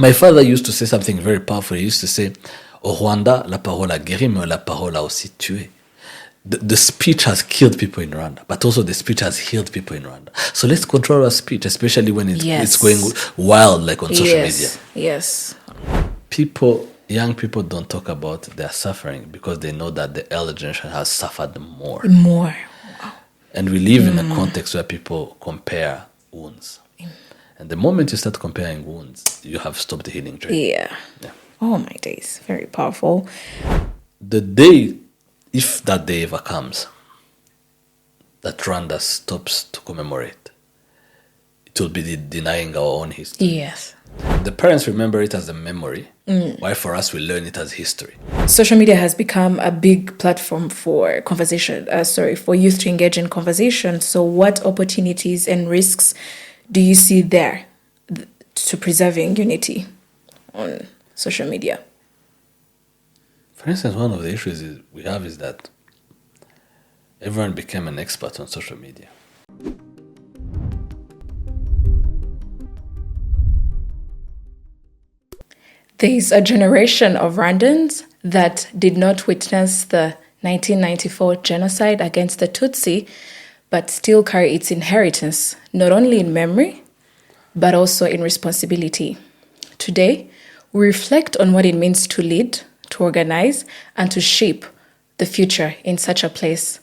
My father used to say something very powerful. He used to say, au Rwanda, la parole a guéri, mais la parole a aussi tué. The speech has killed people in Rwanda, but also the speech has healed people in Rwanda. So let's control our speech, especially when it's going wild, like on social media. Yes. Young people don't talk about their suffering because they know that the elder generation has suffered more. Wow. And we live in a context where people compare wounds. And the moment you start comparing wounds, you have stopped the healing journey. Yeah. Oh, my days. Very powerful. The day, if that day ever comes, that Rwanda stops to commemorate, it will be denying our own history. Yes. The parents remember it as a memory, while for us we learn it as history. Social media has become a big platform for conversation, for youth to engage in conversation. So what opportunities and risks do you see there to preserving unity on social media? For instance, one of the issues we have is that everyone became an expert on social media. There is a generation of Rwandans that did not witness the 1994 genocide against the Tutsi, but still carry its inheritance, not only in memory, but also in responsibility. Today, we reflect on what it means to lead, to organize, and to shape the future in such a place.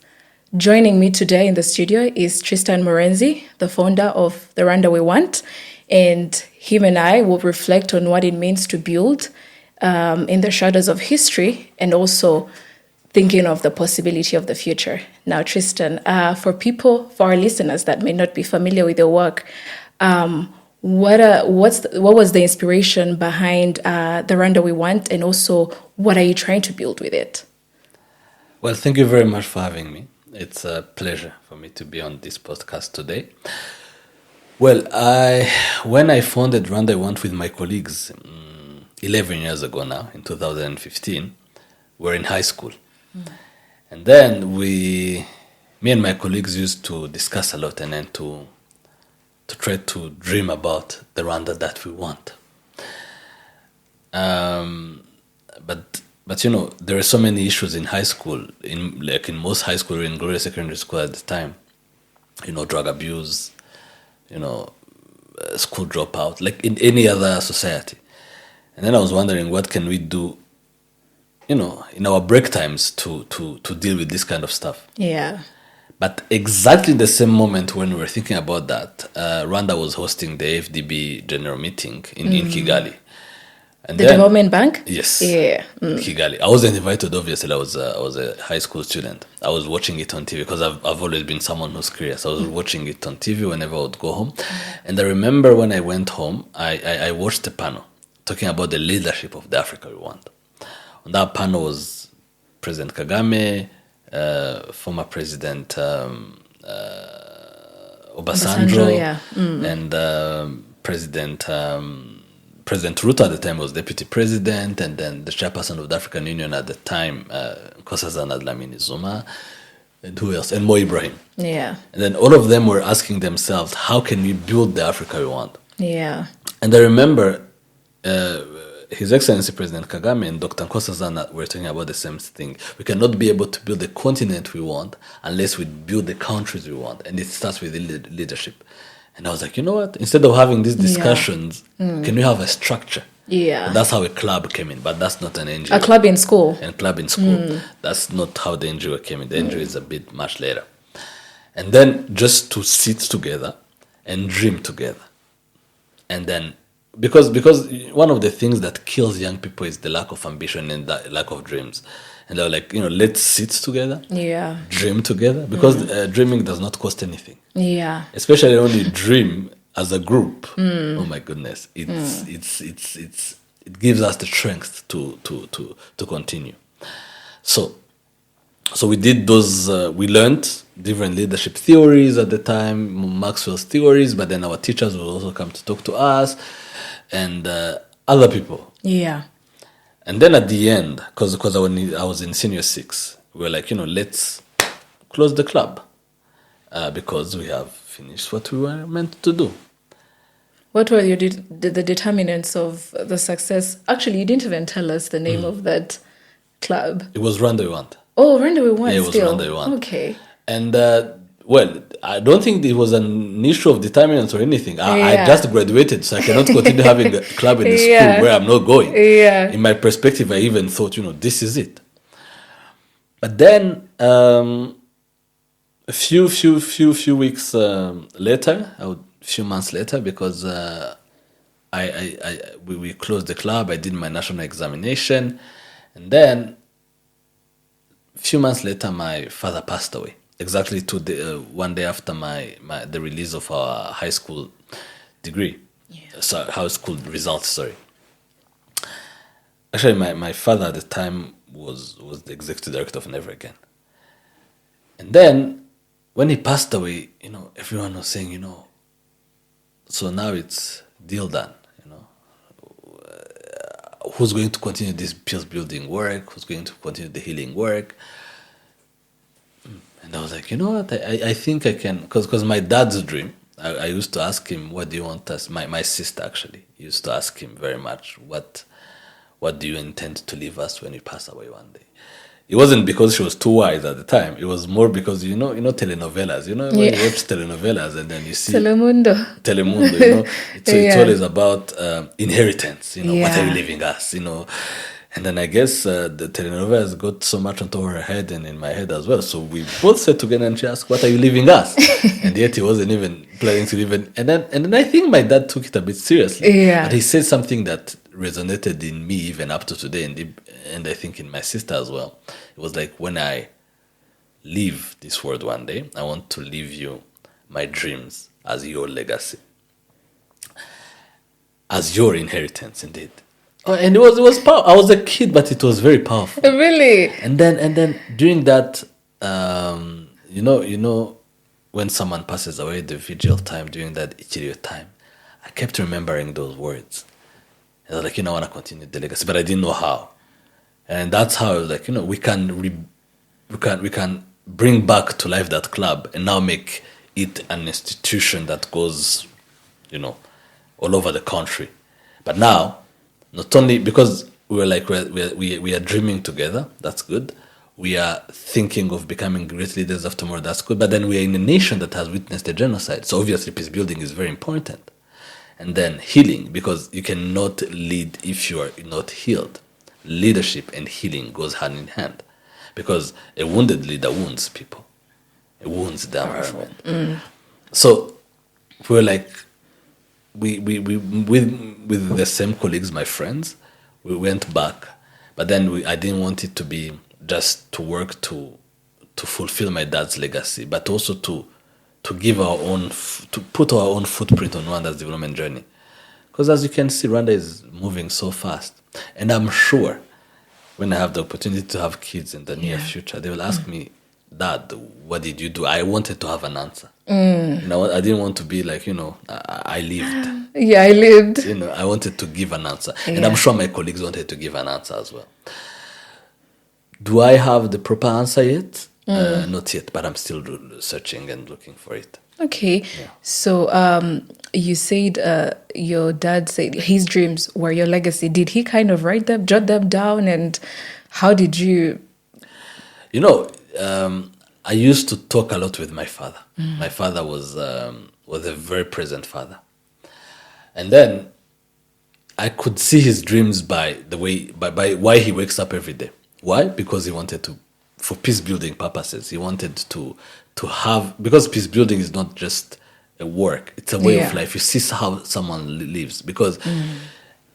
Joining me today in the studio is Tristan Morenzi, the founder of The Rwanda We Want, and him and I will reflect on what it means to build in the shadows of history and also thinking of the possibility of the future. Now, Tristan, for our listeners that may not be familiar with your work, what was the inspiration behind The Rwanda We Want, and also what are you trying to build with it? Well, thank you very much for having me. It's a pleasure for me to be on this podcast today. Well, when I founded Rwanda I Want with my colleagues 11 years ago now, in 2015, we were in high school. And then me and my colleagues used to discuss a lot and then to try to dream about the Rwanda that we want. But you know, there are so many issues in high school, in most high school, in glorious secondary school at the time. You know, drug abuse, school dropout, like in any other society. And then I was wondering, what can we do, in our break times to deal with this kind of stuff? Yeah. But exactly the same moment when we were thinking about that, Rwanda was hosting the AFDB general meeting in Kigali. And the Development Bank? Yes. Yeah. In Kigali. I wasn't invited, obviously. I was a high school student. I was watching it on TV because I've always been someone who's curious. I was watching it on TV whenever I would go home. And I remember when I went home, I watched a panel talking about the leadership of the Africa we want. On that panel was President Kagame, former President Obasanjo, yeah. and President Ruto at the time was deputy president, and then the chairperson of the African Union at the time, Nkosazana Dlamini Zuma, and who else? And Mo Ibrahim. Yeah. And then all of them were asking themselves, how can we build the Africa we want? Yeah. And I remember His Excellency President Kagame and Dr. Nkosazana were talking about the same thing. We cannot be able to build the continent we want unless we build the countries we want. And it starts with the leadership. And I was like, you know what? Instead of having these discussions, can we have a structure? Yeah. And that's how a club came in, but that's not an NGO. A club in school. A club in school. That's not how the NGO came in. The NGO is a bit much later. And then just to sit together and dream together. And then, because one of the things that kills young people is the lack of ambition and the lack of dreams. And they're like, let's sit together, dream together, because dreaming does not cost anything. Yeah. Especially when you dream as a group. Oh my goodness, it gives us the strength to continue. So we did those. We learned different leadership theories at the time, Maxwell's theories, but then our teachers would also come to talk to us and other people. Yeah. And then at the end, because I was in senior 6, we were like, let's close the club because we have finished what we were meant to do. What were the determinants of the success? Actually, you didn't even tell us the name of that club. It was Rwanda. Oh, Rendezvous One Yeah, it was still. Rwanda. Okay. And well, I don't think it was an issue of determinants or anything. I just graduated, so I cannot continue having a club in the school where I'm not going. Yeah. In my perspective, I even thought, this is it. But then a few weeks later, few months later, because we closed the club. I did my national examination, and then a few months later, my father passed away. Exactly one day after the release of our high school degree, high school results. Sorry. Actually, my father at the time was the executive director of Never Again. And then when he passed away, everyone was saying, so now it's deal done. Who's going to continue this peace building work? Who's going to continue the healing work? And I was like, you know what? I think I can, because my dad's dream. I used to ask him, what do you want us? My sister actually used to ask him very much, what do you intend to leave us when you pass away one day? It wasn't because she was too wise at the time. It was more because telenovelas. When you watch telenovelas and then you see Telemundo. It's always about inheritance. What are you leaving us? And then I guess the telenovelas got so much onto her head and in my head as well. So we both sat together and she asked, "What are you leaving us?" And yet he wasn't even planning to leave it. And then I think my dad took it a bit seriously. Yeah. But he said something that resonated in me even up to today, and I think in my sister as well. It was like, when I leave this world one day, I want to leave you my dreams as your legacy, as your inheritance, indeed. Oh, and it was powerful. I was a kid, but it was very powerful. Really? And then during that, when someone passes away, the vigil time, during that Ichirio time, I kept remembering those words. And I was like, I want to continue the legacy, but I didn't know how. And that's how I was like, we can bring back to life that club and now make it an institution that goes, all over the country. But now, not only because we were like we are dreaming together, that's good. We are thinking of becoming great leaders of tomorrow, that's good. But then we are in a nation that has witnessed a genocide, so obviously peace building is very important. And then healing, because you cannot lead if you are not healed. Leadership and healing goes hand in hand, because a wounded leader wounds people. It wounds the environment. So we're like, we with the same colleagues, my friends, we went back, but then I didn't want it to be just to work to fulfill my dad's legacy, but also to give to put our own footprint on Rwanda's development journey. Because as you can see, Rwanda is moving so fast. And I'm sure when I have the opportunity to have kids in the near future, they will ask me, "Dad, what did you do?" I wanted to have an answer. I didn't want to be like, I lived. Yeah, I lived. I wanted to give an answer. And I'm sure my colleagues wanted to give an answer as well. Do I have the proper answer yet? Not yet, but I'm still searching and looking for it. Okay. Yeah. So you said your dad said his dreams were your legacy. Did he kind of jot them down, and how did you? I used to talk a lot with my father. My father was a very present father. And then I could see his dreams by why he wakes up every day. Why? Because he wanted to, for peace building purposes, he wanted to have, because peace building is not just a work, it's a way of life. You see how someone lives. Because,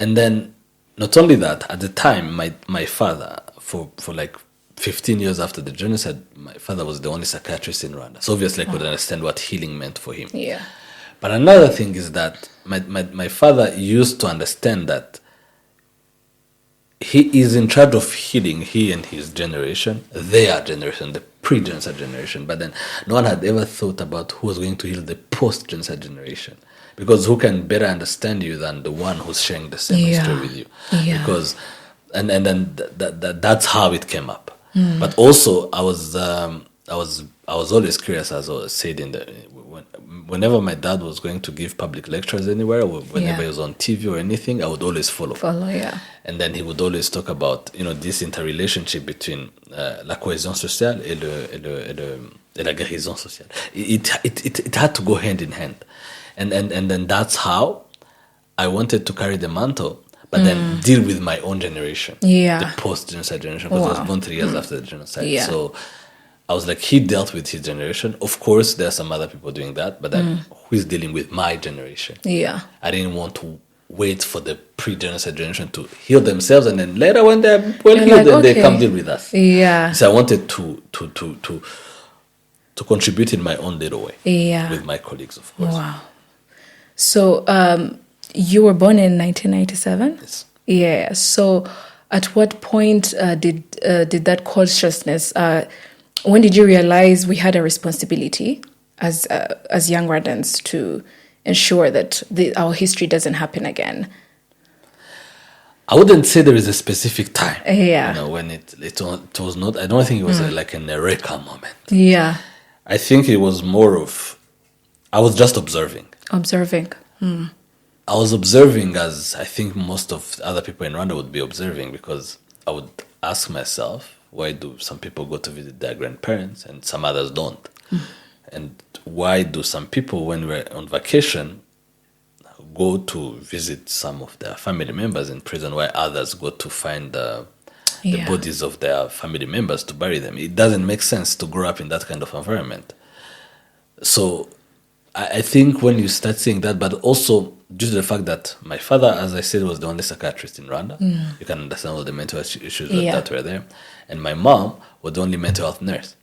and then not only that, at the time, my father, for like 15 years after the genocide, my father was the only psychiatrist in Rwanda. So obviously I could understand what healing meant for him. Yeah. But another thing is that my father used to understand that he is in charge of healing, he and his generation, their generation, the pre-genocide generation. But then no one had ever thought about who was going to heal the post-genocide generation. Because who can better understand you than the one who's sharing the same history with you? Yeah. Because, and then that's how it came up. But also I was I was always curious, as I said whenever my dad was going to give public lectures anywhere, or whenever Yeah. he was on TV or anything, I would always follow. Follow, yeah. And then he would always talk about, this interrelationship between la cohésion sociale et la guérison sociale. It had to go hand in hand. And then that's how I wanted to carry the mantle, but then deal with my own generation. Yeah. The post-genocide generation, because I was born 3 years after the genocide. Yeah. So I was like, he dealt with his generation. Of course, there are some other people doing that, but then who is dealing with my generation? Yeah. I didn't want to wait for the pre-genocide generation to heal themselves, and then later when they're well You're healed, like, then they okay. come deal with us. Yeah. So I wanted to contribute in my own little way. Yeah. With my colleagues, of course. Wow. So you were born in 1997? Yes. Yeah. So at what point did that consciousness, when did you realize we had a responsibility as young Rwandans to ensure that our history doesn't happen again? I wouldn't say there is a specific time. Yeah. When it was not, I don't think it was like an eureka moment. Yeah. I think it was more of, I was just observing. Observing. I was observing, as I think most of other people in Rwanda would be observing, because I would ask myself, why do some people go to visit their grandparents and some others don't? And why do some people, when we're on vacation, go to visit some of their family members in prison, while others go to find the bodies of their family members to bury them? It doesn't make sense to grow up in that kind of environment. So I think when you start seeing that, but also due to the fact that my father, as I said, was the only psychiatrist in Rwanda, you can understand all the mental issues that were there. And my mom was the only mental health nurse.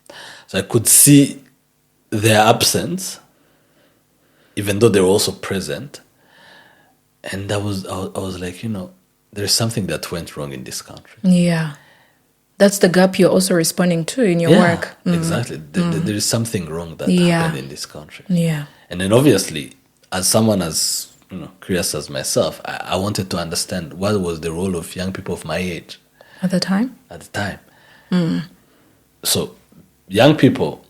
So I could see their absence, even though they were also present. And I was like, there's something that went wrong in this country. Yeah. That's the gap you're also responding to in your work. Exactly. There is something wrong that happened in this country. Yeah. And then obviously, as someone as curious as myself, I wanted to understand what was the role of young people of my age. At the time? At the time. So young people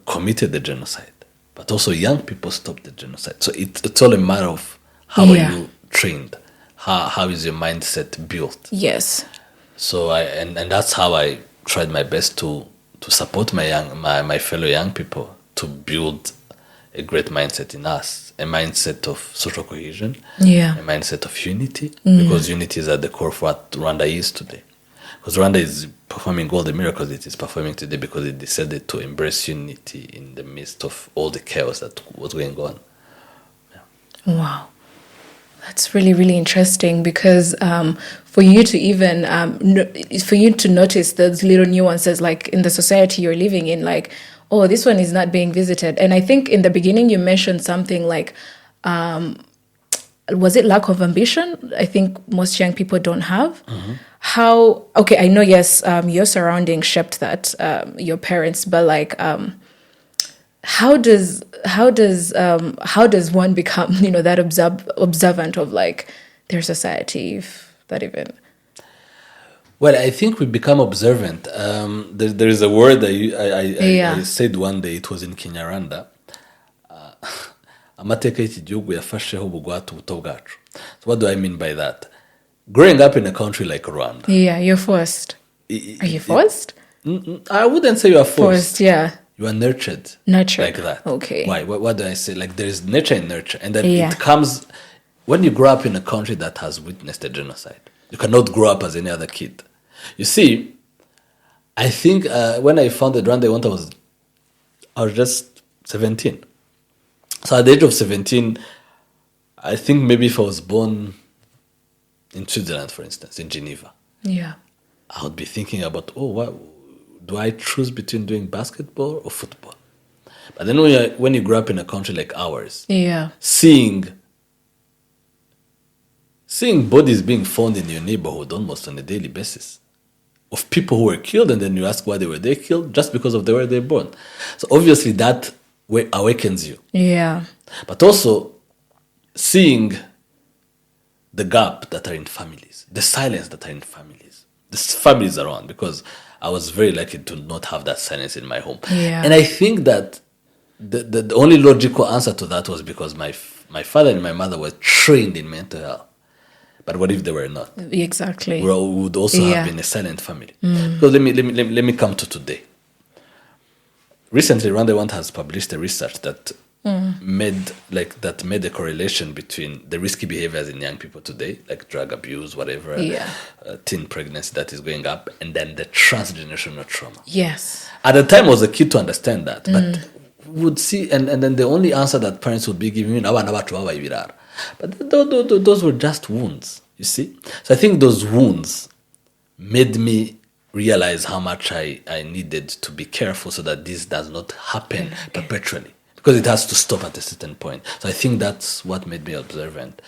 committed the genocide, but also young people stopped the genocide. So it's all a matter of how are you trained? How is your mindset built? Yes. So and that's how I tried my best to support my fellow young people to build a great mindset in us, a mindset of social cohesion, a mindset of unity, because unity is at the core of what Rwanda is today. Because Rwanda is performing all the miracles it is performing today because it decided to embrace unity in the midst of all the chaos that was going on. Yeah. Wow. That's really, really interesting because for you to even, for you to notice those little nuances, like in the society you're living in, like, oh, this one is not being visited. And I think in the beginning you mentioned something like, was it lack of ambition? I think most young people don't have. Okay, I know, yes, your surroundings shaped that, your parents, but like, how does one become, that observant of like their society, if that even? Well, I think we become observant. There is a word I said one day. It was in Kinyarwanda. Amateka y'iki gihugu yafasheho ubugwate ubuto bwacu. So what do I mean by that? Growing up in a country like Rwanda. Yeah, you're forced. Are you forced? I wouldn't say you are forced. Yeah. You are nurtured. Nurtured. Like that. Okay. Why? What do I say? Like there is nature and nurture. And then it comes, when you grow up in a country that has witnessed a genocide, you cannot grow up as any other kid. You see, I think when I founded Rwanda, I was just 17. So at the age of 17, I think maybe if I was born in Switzerland, for instance, in Geneva, I would be thinking about, what do I choose between doing basketball or football? But then when you grow up in a country like ours, seeing bodies being found in your neighborhood almost on a daily basis of people who were killed, and then you ask why they killed, just because of the way they were born. So obviously that awakens you. Yeah. But also seeing the gap that are in families, the silence that are in families, the families around, because I was very lucky to not have that silence in my home. Yeah. And I think that the only logical answer to that was because my father and my mother were trained in mental health. But what if they were not? Exactly. We would also Yeah. have been a silent family. Because let me come to today. Recently, Rwanda has published a research that made a correlation between the risky behaviors in young people today, like drug abuse, whatever, Yeah. teen pregnancy that is going up, and then the transgenerational trauma. Yes. At the time, it was a kid to understand that, but would see, and then the only answer that parents would be giving, but those were just wounds, you see. So I think those wounds made me realize how much I needed to be careful so that this does not happen perpetually, because it has to stop at a certain point. So I think that's what made me observant,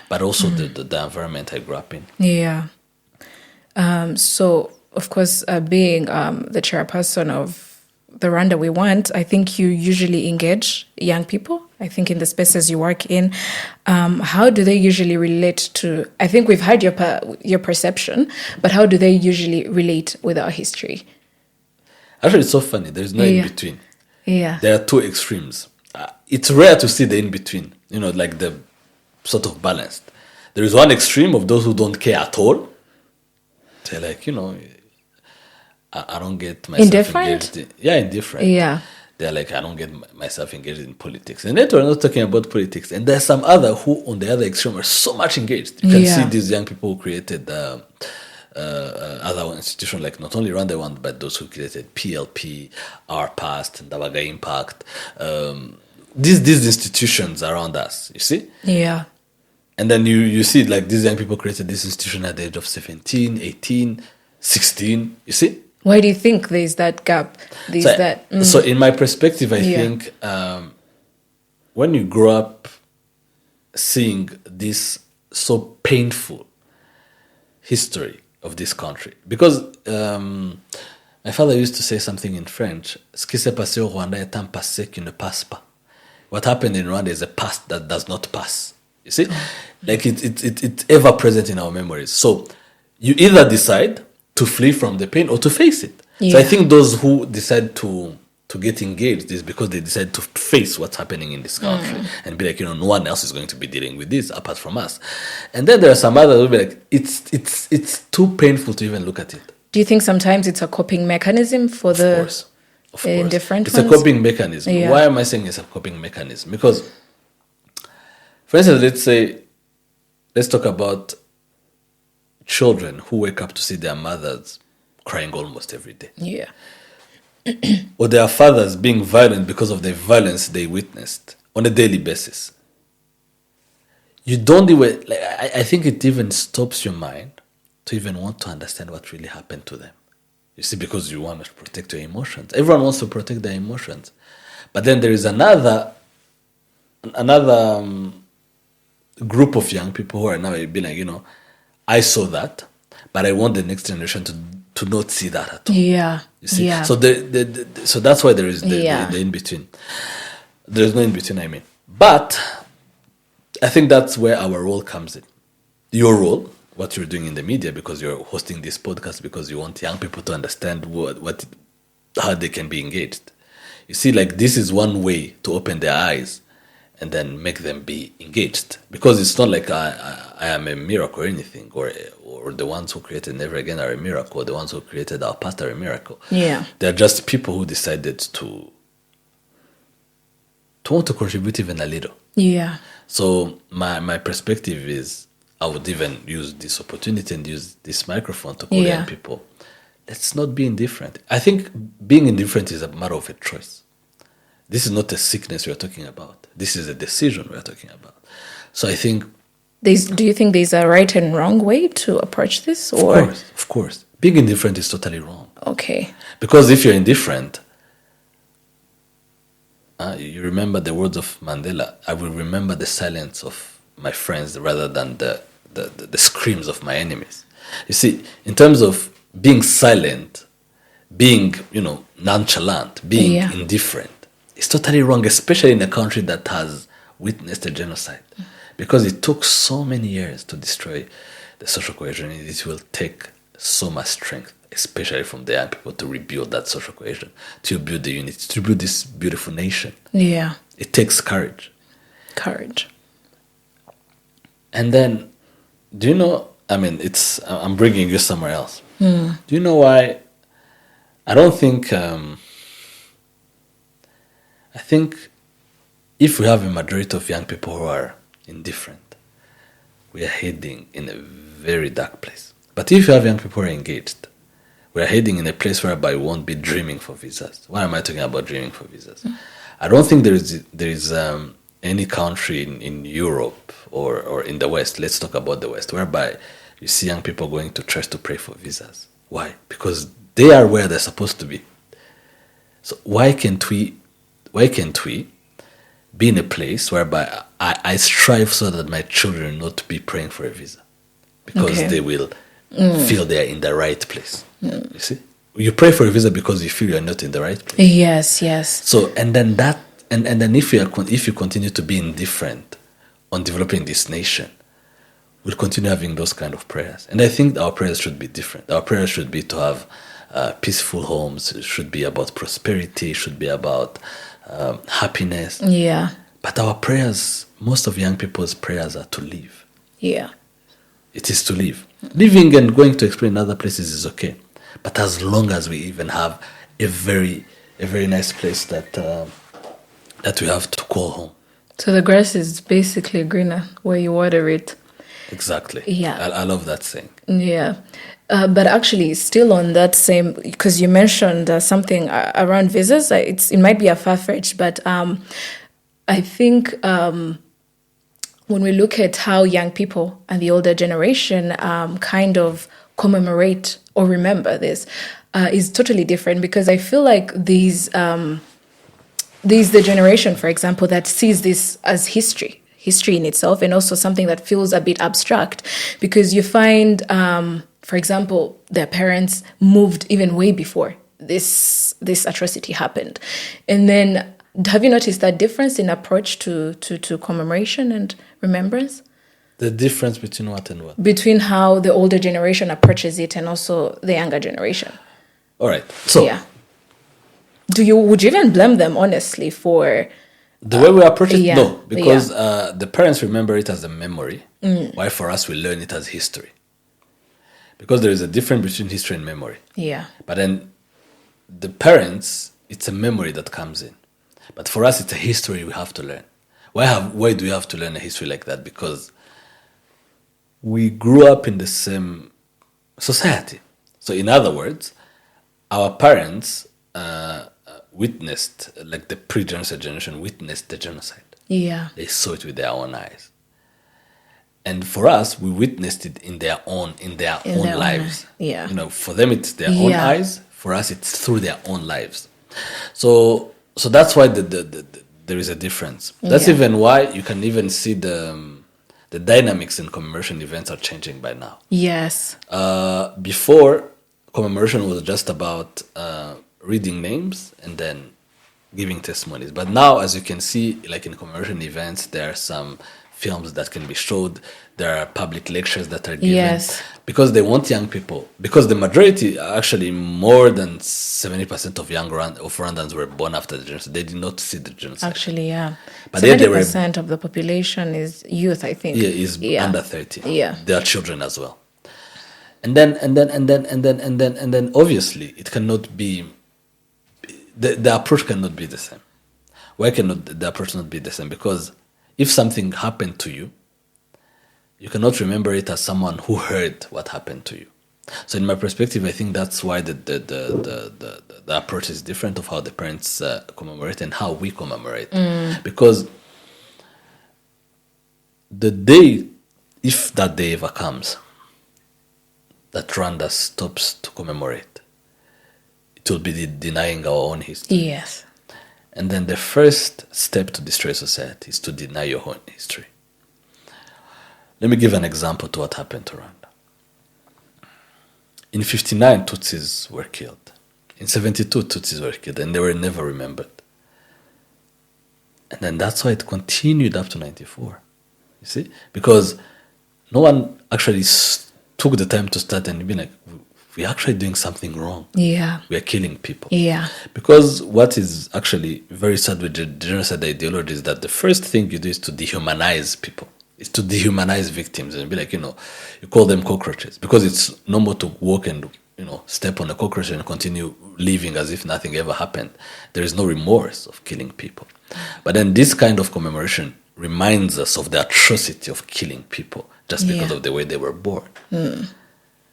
but also the environment I grew up in. Yeah. So, of course, being the chairperson of the Rwanda We Want, I think you usually engage young people, I think, in the spaces you work in. How do they usually relate to, I think we've heard your perception, but how do they usually relate with our history? Actually, it's so funny. There's no in between. Yeah. There are two extremes. It's rare to see the in between, like the sort of balanced. There is one extreme of those who don't care at all. They're like, I don't get myself Indifferent? engaged. Indifferent. Yeah. They're like, I don't get myself engaged in politics. And then we're not talking about politics. And there's some other who, on the other extreme, are so much engaged. You can see these young people who created other institutions, like not only Rwanda One, but those who created PLP, Our Past, Ndabaga Impact. These institutions around us, you see? Yeah. And then you see, like, these young people created this institution at the age of 17, 18, 16, you see? Why do you think there's that gap? So in my perspective, I think when you grow up seeing this so painful history of this country, because my father used to say something in French, ce qui s'est passé au Rwanda est un passé qui ne passe pas. What happened in Rwanda is a past that does not pass. You see? Like it's ever present in our memories. So you either decide to flee from the pain or to face it. So I think those who decide to get engaged is because they decide to face what's happening in this country and be like, no one else is going to be dealing with this apart from us. And then there are some others who will be like, it's too painful to even look at it. Do you think sometimes it's a coping mechanism for the Of course. indifferent It's ones? a coping mechanism. Yeah. Why am I saying it's a coping mechanism? Because, for instance, let's talk about children who wake up to see their mothers crying almost every day. Yeah. Or their fathers being violent because of the violence they witnessed on a daily basis. You don't even, I think it even stops your mind to even want to understand what really happened to them. You see, because you want to protect your emotions. Everyone wants to protect their emotions. But then there is another group of young people who are now being like, I saw that, but I want the next generation to not see that at all. Yeah. You see? Yeah. So so that's why there is the in-between. There is no in-between, I mean. But I think that's where our role comes in. Your role, what you're doing in the media, because you're hosting this podcast, because you want young people to understand how they can be engaged. You see, like, this is one way to open their eyes and then make them be engaged. Because it's not like I am a miracle or anything, or the ones who created Never Again are a miracle, or the ones who created Our Past are a miracle. Yeah. They're just people who decided to want to contribute even a little. Yeah. So my perspective is, I would even use this opportunity and use this microphone to call young people, let's not be indifferent. I think being indifferent is a matter of a choice. This is not a sickness we're talking about. This is a decision we're talking about. So I think... Do you think there's a right and wrong way to approach this? Or? Of course. Being indifferent is totally wrong. Okay. Because if you're indifferent, you remember the words of Mandela, I will remember the silence of my friends rather than the screams of my enemies. You see, in terms of being silent, being, nonchalant, being indifferent, it's totally wrong, especially in a country that has witnessed a genocide. Because it took so many years to destroy the social cohesion, it will take so much strength especially from the young people, to rebuild that social cohesion, to build the unity, to build this beautiful nation. Yeah. It takes courage. Courage. And then, do you know, I mean, I'm bringing you somewhere else. Do you know why? I don't think, I think if we have a majority of young people who are indifferent, we are heading in a very dark place. But if you have young people who are engaged, we are heading in a place whereby we won't be dreaming for visas. Why am I talking about dreaming for visas? I don't think there is any country in Europe or in the West, let's talk about the West, whereby you see young people going to church to pray for visas. Why? Because they are where they're supposed to be. So why can't we be in a place whereby I strive so that my children not be praying for a visa? Because they will feel they are in the right place. You see? You pray for a visa because you feel you're not in the right place. Yes, yes. So and then if you continue to be indifferent on developing this nation, we'll continue having those kind of prayers. And I think our prayers should be different. Our prayers should be to have peaceful homes. It should be about prosperity. It should be about happiness. Yeah. But our prayers, most of young people's prayers are to live. Yeah. It is to live. Living and going to explore in other places is okay. But as long as we even have a very nice place that we have to call home. So the grass is basically greener where you water it. Exactly. Yeah. I love that saying. Yeah. But actually, still on that same, because you mentioned something around visas, it might be a far-fetched, but I think when we look at how young people and the older generation kind of commemorate or remember this, is totally different, because I feel like there's the generation, for example, that sees this as history in itself, and also something that feels a bit abstract, because you find, for example, their parents moved even way before this atrocity happened. And then, have you noticed that difference in approach to commemoration and remembrance? The difference between what and what? Between how the older generation approaches it and also the younger generation. All right. So yeah. Would you even blame them, honestly, for the way we approach it? Yeah, No, because the parents remember it as a memory, while for us we learn it as history. Because there is a difference between history and memory. Yeah. But then the parents, it's a memory that comes in. But for us, it's a history we have to learn. Why do we have to learn a history like that? Because we grew up in the same society. So in other words, our parents witnessed, like the pre-genocide generation witnessed the genocide. Yeah. They saw it with their own eyes. And for us, we witnessed it in their own lives. Yeah. You know, for them it's their own eyes. For us, it's through their own lives. So that's why there is a difference. That's even why you can even see the dynamics in commemoration events are changing by now. Yes. Before, commemoration was just about reading names and then giving testimonies. But now, as you can see, like in commemoration events, there are some films that can be showed. There are public lectures that are given. Yes. Because they want young people. Because the majority, actually more than 70% of Rwandans were born after the genocide. They did not see the genocide. Actually, yeah. But 70% of the population is youth, I think. Yeah, is under 30. Yeah. They are children as well. And then obviously it cannot be, the approach cannot be the same. Why cannot the approach not be the same? Because if something happened to you, you cannot remember it as someone who heard what happened to you. So in my perspective, I think that's why the approach is different of how the parents commemorate and how we commemorate. Because the day, if that day ever comes, that Rwanda stops to commemorate, it will be denying our own history. Yes. And then the first step to destroy society is to deny your own history. Let me give an example to what happened to Rwanda. In 59, Tutsis were killed. In 72, Tutsis were killed, and they were never remembered. And then that's why it continued up to 94. You see? Because no one actually took the time to start and be like, we're actually doing something wrong. Yeah. We are killing people. Yeah. Because what is actually very sad with the genocide ideology is that the first thing you do is to dehumanize people. It's to dehumanize victims and be like, you call them cockroaches. Because it's normal to walk and, step on a cockroach and continue living as if nothing ever happened. There is no remorse of killing people. But then this kind of commemoration reminds us of the atrocity of killing people just because of the way they were born. You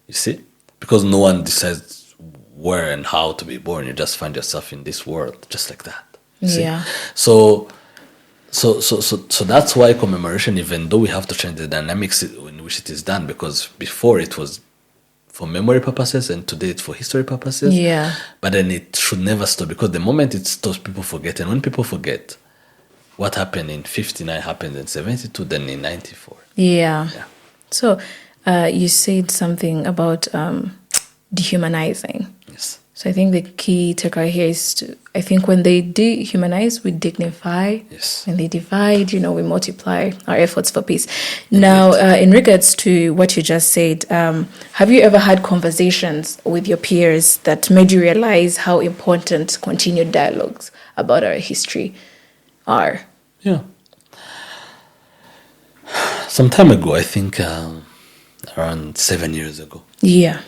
see? Because no one decides where and how to be born. You just find yourself in this world just like that. Yeah. So that's why commemoration, even though we have to change the dynamics in which it is done, because before it was for memory purposes and today it's for history purposes. Yeah. But then it should never stop, because the moment it stops, people forget. And when people forget, what happened in 59 happened in 72, then in 94. Yeah. So you said something about dehumanizing. Yes. So I think the key takeaway here is I think when they dehumanize, we dignify. Yes. When they divide, we multiply our efforts for peace. Now, in regards to what you just said, have you ever had conversations with your peers that made you realize how important continued dialogues about our history are? Yeah. Some time ago, I think around 7 years ago, Yeah.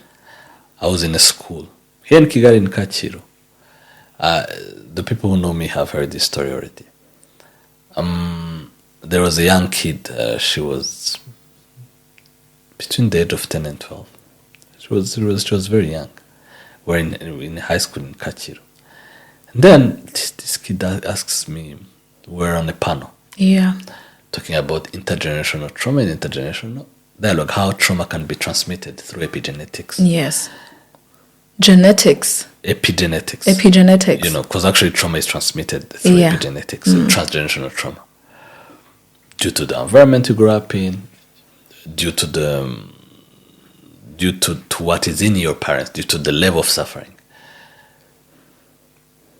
I was in a school here in Kigali in Kachiro. The people who know me have heard this story already. There was a young kid. She was between the age of 10 and 12. She was very young. We're in high school in Kachiro. And then this kid asks me, we're on a panel. Yeah. Talking about intergenerational trauma and intergenerational dialogue, how trauma can be transmitted through epigenetics. Yes. Genetics. Epigenetics. Epigenetics. Because actually trauma is transmitted through epigenetics, transgenerational trauma. Due to the environment you grew up in, due to what is in your parents, due to the level of suffering.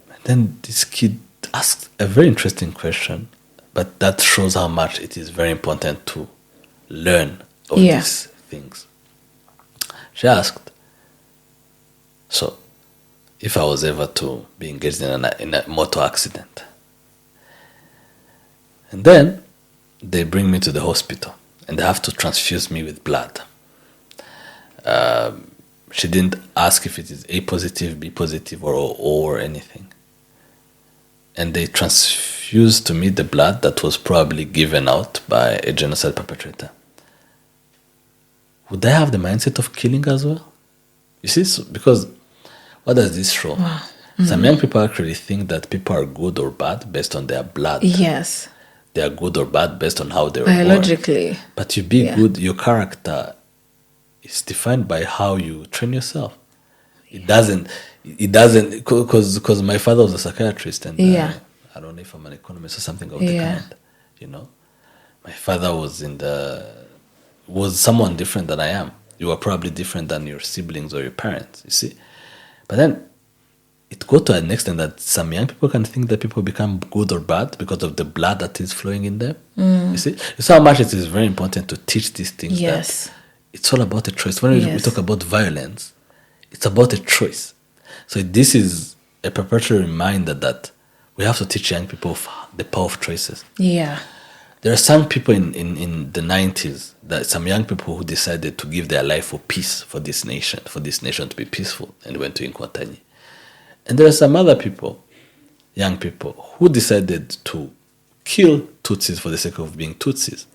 And then this kid asked a very interesting question, but that shows how much it is very important to learn of these things. She asked, so if I was ever to be engaged in a motor accident, and then they bring me to the hospital and they have to transfuse me with blood. She didn't ask if it is A positive, B positive, or O or anything. And they transfused to me the blood that was probably given out by a genocide perpetrator. Would I have the mindset of killing as well? You see, because what does this show? Wow. Some young people actually think that people are good or bad based on their blood. Yes. They are good or bad based on how they were born. Biologically. But you be good, your character is defined by how you train yourself. It doesn't, because my father was a psychiatrist, and I don't know if I'm an economist or something of the kind, My father was someone different than I am. You are probably different than your siblings or your parents, you see. But then it goes to an extent that some young people can think that people become good or bad because of the blood that is flowing in them. You see, it's how much it is very important to teach these things. Yes. That it's all about a choice. When we talk about violence, it's about a choice. So this is a perpetual reminder that we have to teach young people the power of choices. Yeah. There are some people in the 90s, that some young people who decided to give their life for peace for this nation to be peaceful, and went to Inkwatanyi. And there are some other people, young people, who decided to kill Tutsis for the sake of being Tutsis.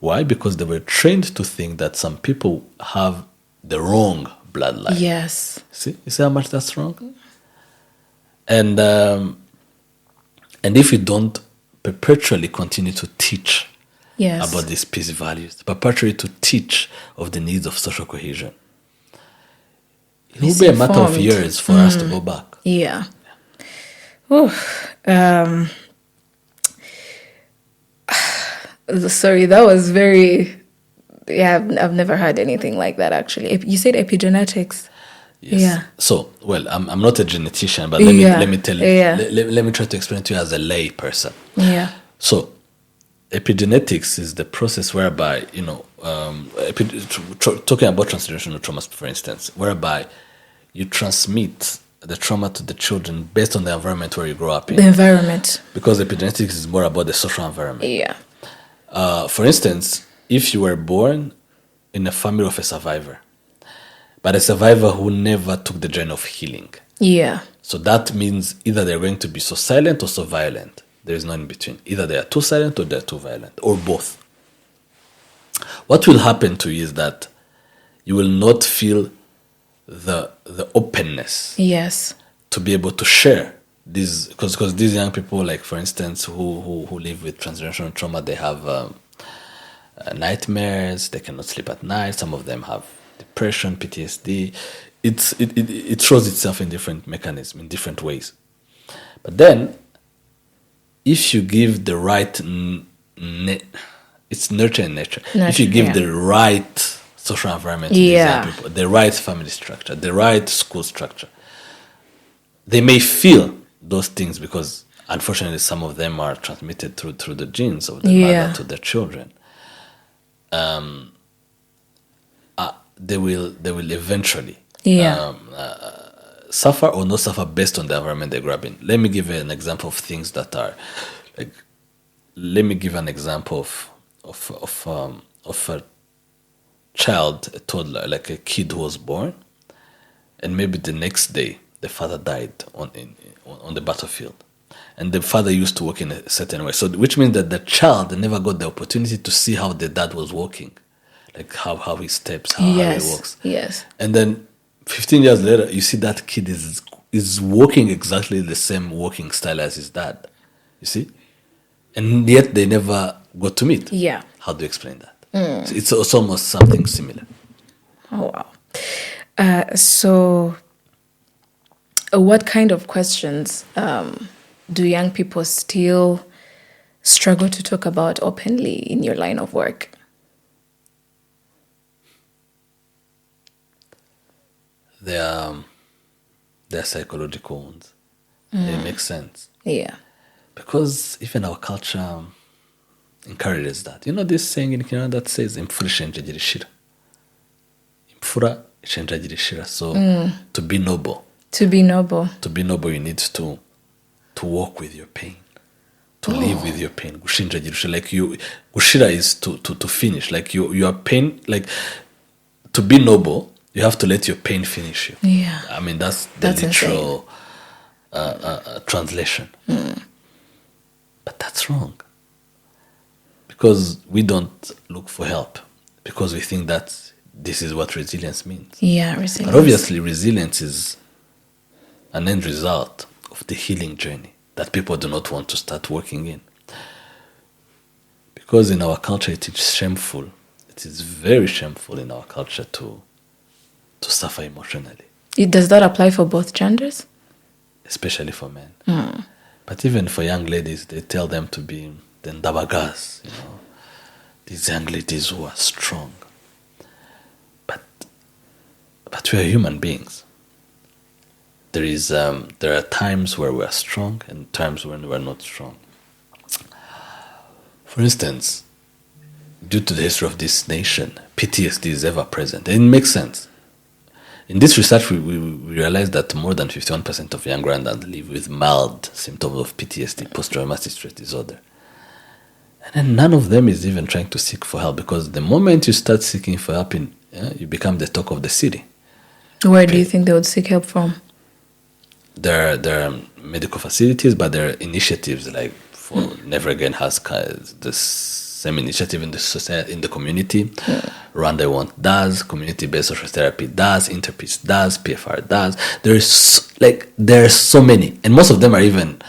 Why? Because they were trained to think that some people have the wrong bloodline. Yes. See? You see how much that's wrong? And if you don't perpetually continue to teach about these peace values, perpetually to teach of the needs of social cohesion, it will be a matter of years for us to go back. Yeah. Ooh. Sorry, that was very... Yeah, I've never heard anything like that, actually. You said epigenetics. Yes. Yeah. So, I'm not a genetician, but let me tell you. Let me try to explain to you as a lay person. Yeah. So, epigenetics is the process whereby, talking about transgenerational traumas, for instance, whereby you transmit the trauma to the children based on the environment where you grow up in. The environment. Because epigenetics is more about the social environment. Yeah. For instance, if you were born in a family of a survivor, but a survivor who never took the journey of healing. Yeah. So that means either they're going to be so silent or so violent. There is no in between. Either they are too silent or they're too violent, or both. What will happen to you is that you will not feel the openness. Yes. To be able to share these, because these young people, like for instance, who live with transgenerational trauma, they have nightmares. They cannot sleep at night. Some of them have depression, PTSD. It shows itself in different mechanisms, in different ways. But then, if you give the right, it's nurture and nature. If you give the right social environment to these young people, the right family structure, the right school structure, they may feel those things because, unfortunately, some of them are transmitted through the genes of the mother to their children. They will eventually suffer or not suffer based on the environment they grew up in. Let me give you an example of things that are like. Let me give an example of a child, a toddler, like a kid who was born, and maybe the next day the father died on the battlefield, and the father used to walk in a certain way. So, which means that the child never got the opportunity to see how the dad was walking. Like how he steps, how he walks. Yes. And then 15 years later, you see that kid is walking exactly the same walking style as his dad. You see? And yet they never got to meet. Yeah. How do you explain that? So it's almost something similar. Oh, wow. So what kind of questions do young people still struggle to talk about openly in your line of work? They're psychological ones. They make sense. Yeah. Because even our culture encourages that. You know this saying in Kenya that says, "Imfura ishenjagira ishira." Imfura ishenjagira ishira. So to be noble. To be noble, you need to walk with your pain. To live with your pain. Gushinjagira ishira. Like gushira is to finish. Like your pain, like to be noble, you have to let your pain finish you. Yeah. I mean, that's the literal translation. But that's wrong. Because we don't look for help. Because we think that this is what resilience means. Yeah, resilience. But obviously, resilience is an end result of the healing journey that people do not want to start working in. Because in our culture, it is shameful. It is very shameful in our culture to suffer emotionally. Does that apply for both genders? Especially for men. But even for young ladies, they tell them to be the ndabagas, these young ladies who are strong. But we are human beings. There are times where we are strong and times when we are not strong. For instance, due to the history of this nation, PTSD is ever present. And it makes sense. In this research, we realized that more than 51% of young Rwandans live with mild symptoms of PTSD, post-traumatic stress disorder. And then none of them is even trying to seek for help, because the moment you start seeking for help, you become the talk of the city. Where do you think they would seek help from? There are medical facilities, but there are initiatives like Never Again has this same initiative in the society, in the community. Rwanda I Want does, community-based social therapy does, Interpeace does, PFR does. There are so many, and most of them are even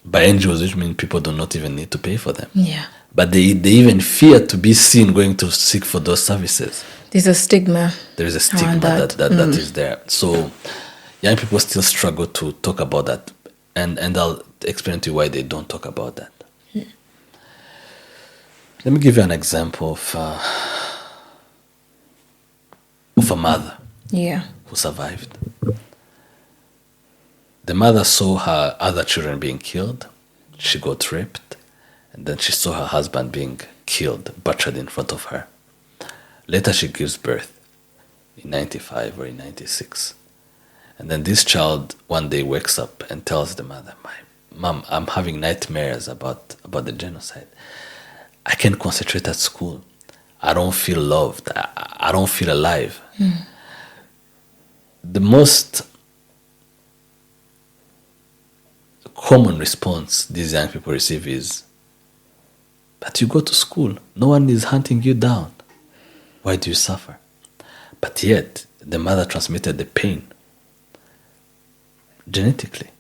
by NGOs, which means people do not even need to pay for them. Yeah. But they even fear to be seen going to seek for those services. There's a stigma. There is a stigma that is there. So young people still struggle to talk about that, and I'll explain to you why they don't talk about that. Let me give you an example of a mother who survived. The mother saw her other children being killed. She got raped, And then she saw her husband being killed, butchered in front of her. Later, she gives birth in 95 or in 96. And then this child one day wakes up and tells the mother, "My mom, I'm having nightmares about the genocide. I can't concentrate at school. I don't feel loved. I don't feel alive." The most common response these young people receive is, "But you go to school. No one is hunting you down. Why do you suffer?" But yet, the mother transmitted the pain genetically,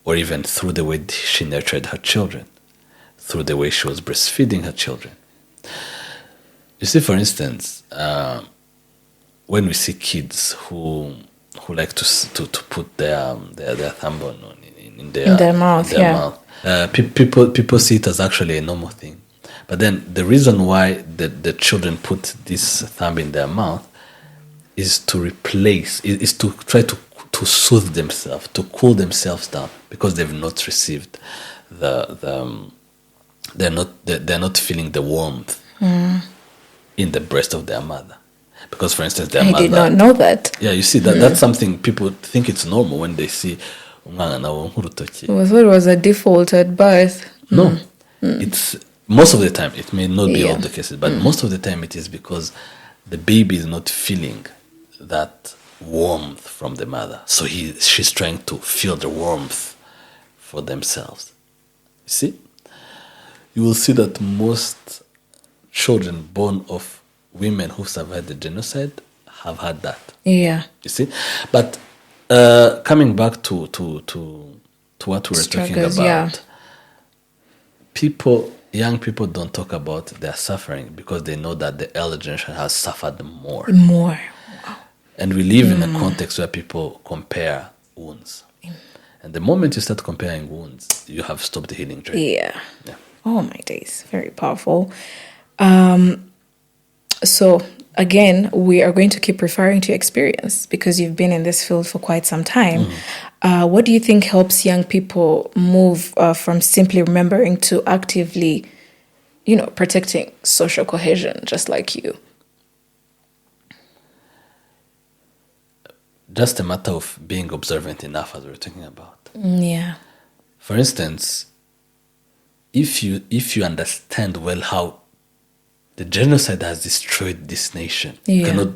or even through the way she nurtured her children, through the way she was breastfeeding her children. You see, for instance, when we see kids who like to put their thumb in their mouth, mouth, people see it as actually a normal thing. But then the reason why the children put this thumb in their mouth is to try to soothe themselves, to cool themselves down, because they've not received they're not feeling the warmth in the breast of their mother. Because, for instance, their mother... I did not know that. Yeah, you see, that's something people think it's normal when they see umwana w'inkurutoki. I thought it was a default at birth. No. It's most of the time, it may not be all the cases, but most of the time it is because the baby is not feeling that warmth from the mother. So she's trying to feel the warmth for themselves. You see? You will see that most children born of women who survived the genocide have had that. Yeah. You see? But coming back to what we were talking about, young people don't talk about their suffering because they know that the elder generation has suffered more. More. Wow. And we live in a context where people compare wounds. And the moment you start comparing wounds, you have stopped the healing journey. Yeah. Oh, my days. Very powerful. So, again, we are going to keep referring to experience because you've been in this field for quite some time. What do you think helps young people move from simply remembering to actively, protecting social cohesion, just like you? Just a matter of being observant enough, as we were talking about. Yeah. For instance, if you understand well how the genocide has destroyed this nation, you cannot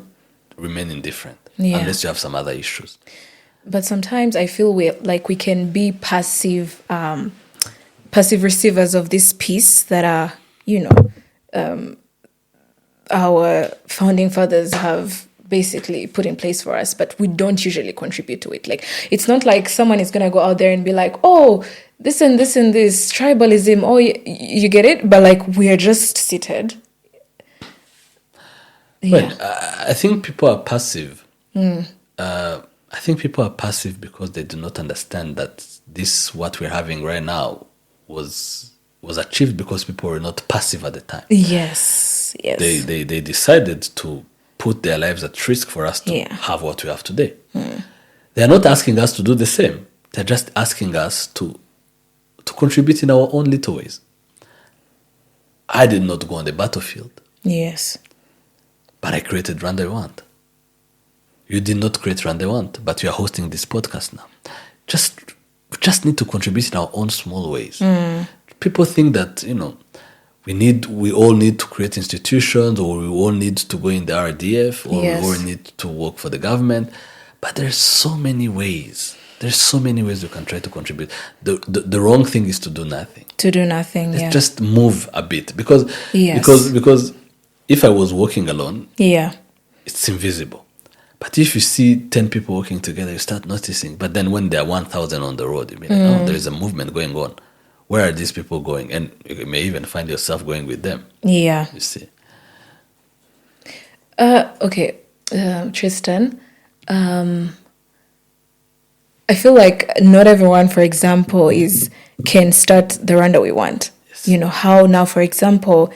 remain indifferent unless you have some other issues. But sometimes I feel we can be passive receivers of this peace that are, our founding fathers have basically put in place for us, but we don't usually contribute to it. Like, it's not like someone is going to go out there and be like, "Oh, this and this and this, tribalism, oh, you get it?" But like, we are just seated. Well, I think people are passive. I think people are passive because they do not understand that what we're having right now was achieved because people were not passive at the time. Yes. They decided to put their lives at risk for us to have what we have today. They are not asking us to do the same. They're just asking us to contribute in our own little ways. I did not go on the battlefield. Yes. But I created Rwanda I Want. You did not create Rwanda I Want, but you are hosting this podcast now. We just need to contribute in our own small ways. People think that, we all need to create institutions, or we all need to go in the RDF, or we all need to work for the government. But there's so many ways. There's so many ways we can try to contribute. The wrong thing is to do nothing. Let's just move a bit. Because if I was walking alone, it's invisible. But if you see 10 people working together, you start noticing. But then when there are 1,000 on the road, you be like, oh, there is a movement going on. Where are these people going? And you may even find yourself going with them. Yeah. You see. Okay, Tristan. I feel like not everyone, for example, can start the Rwanda we want. Yes. How now, for example,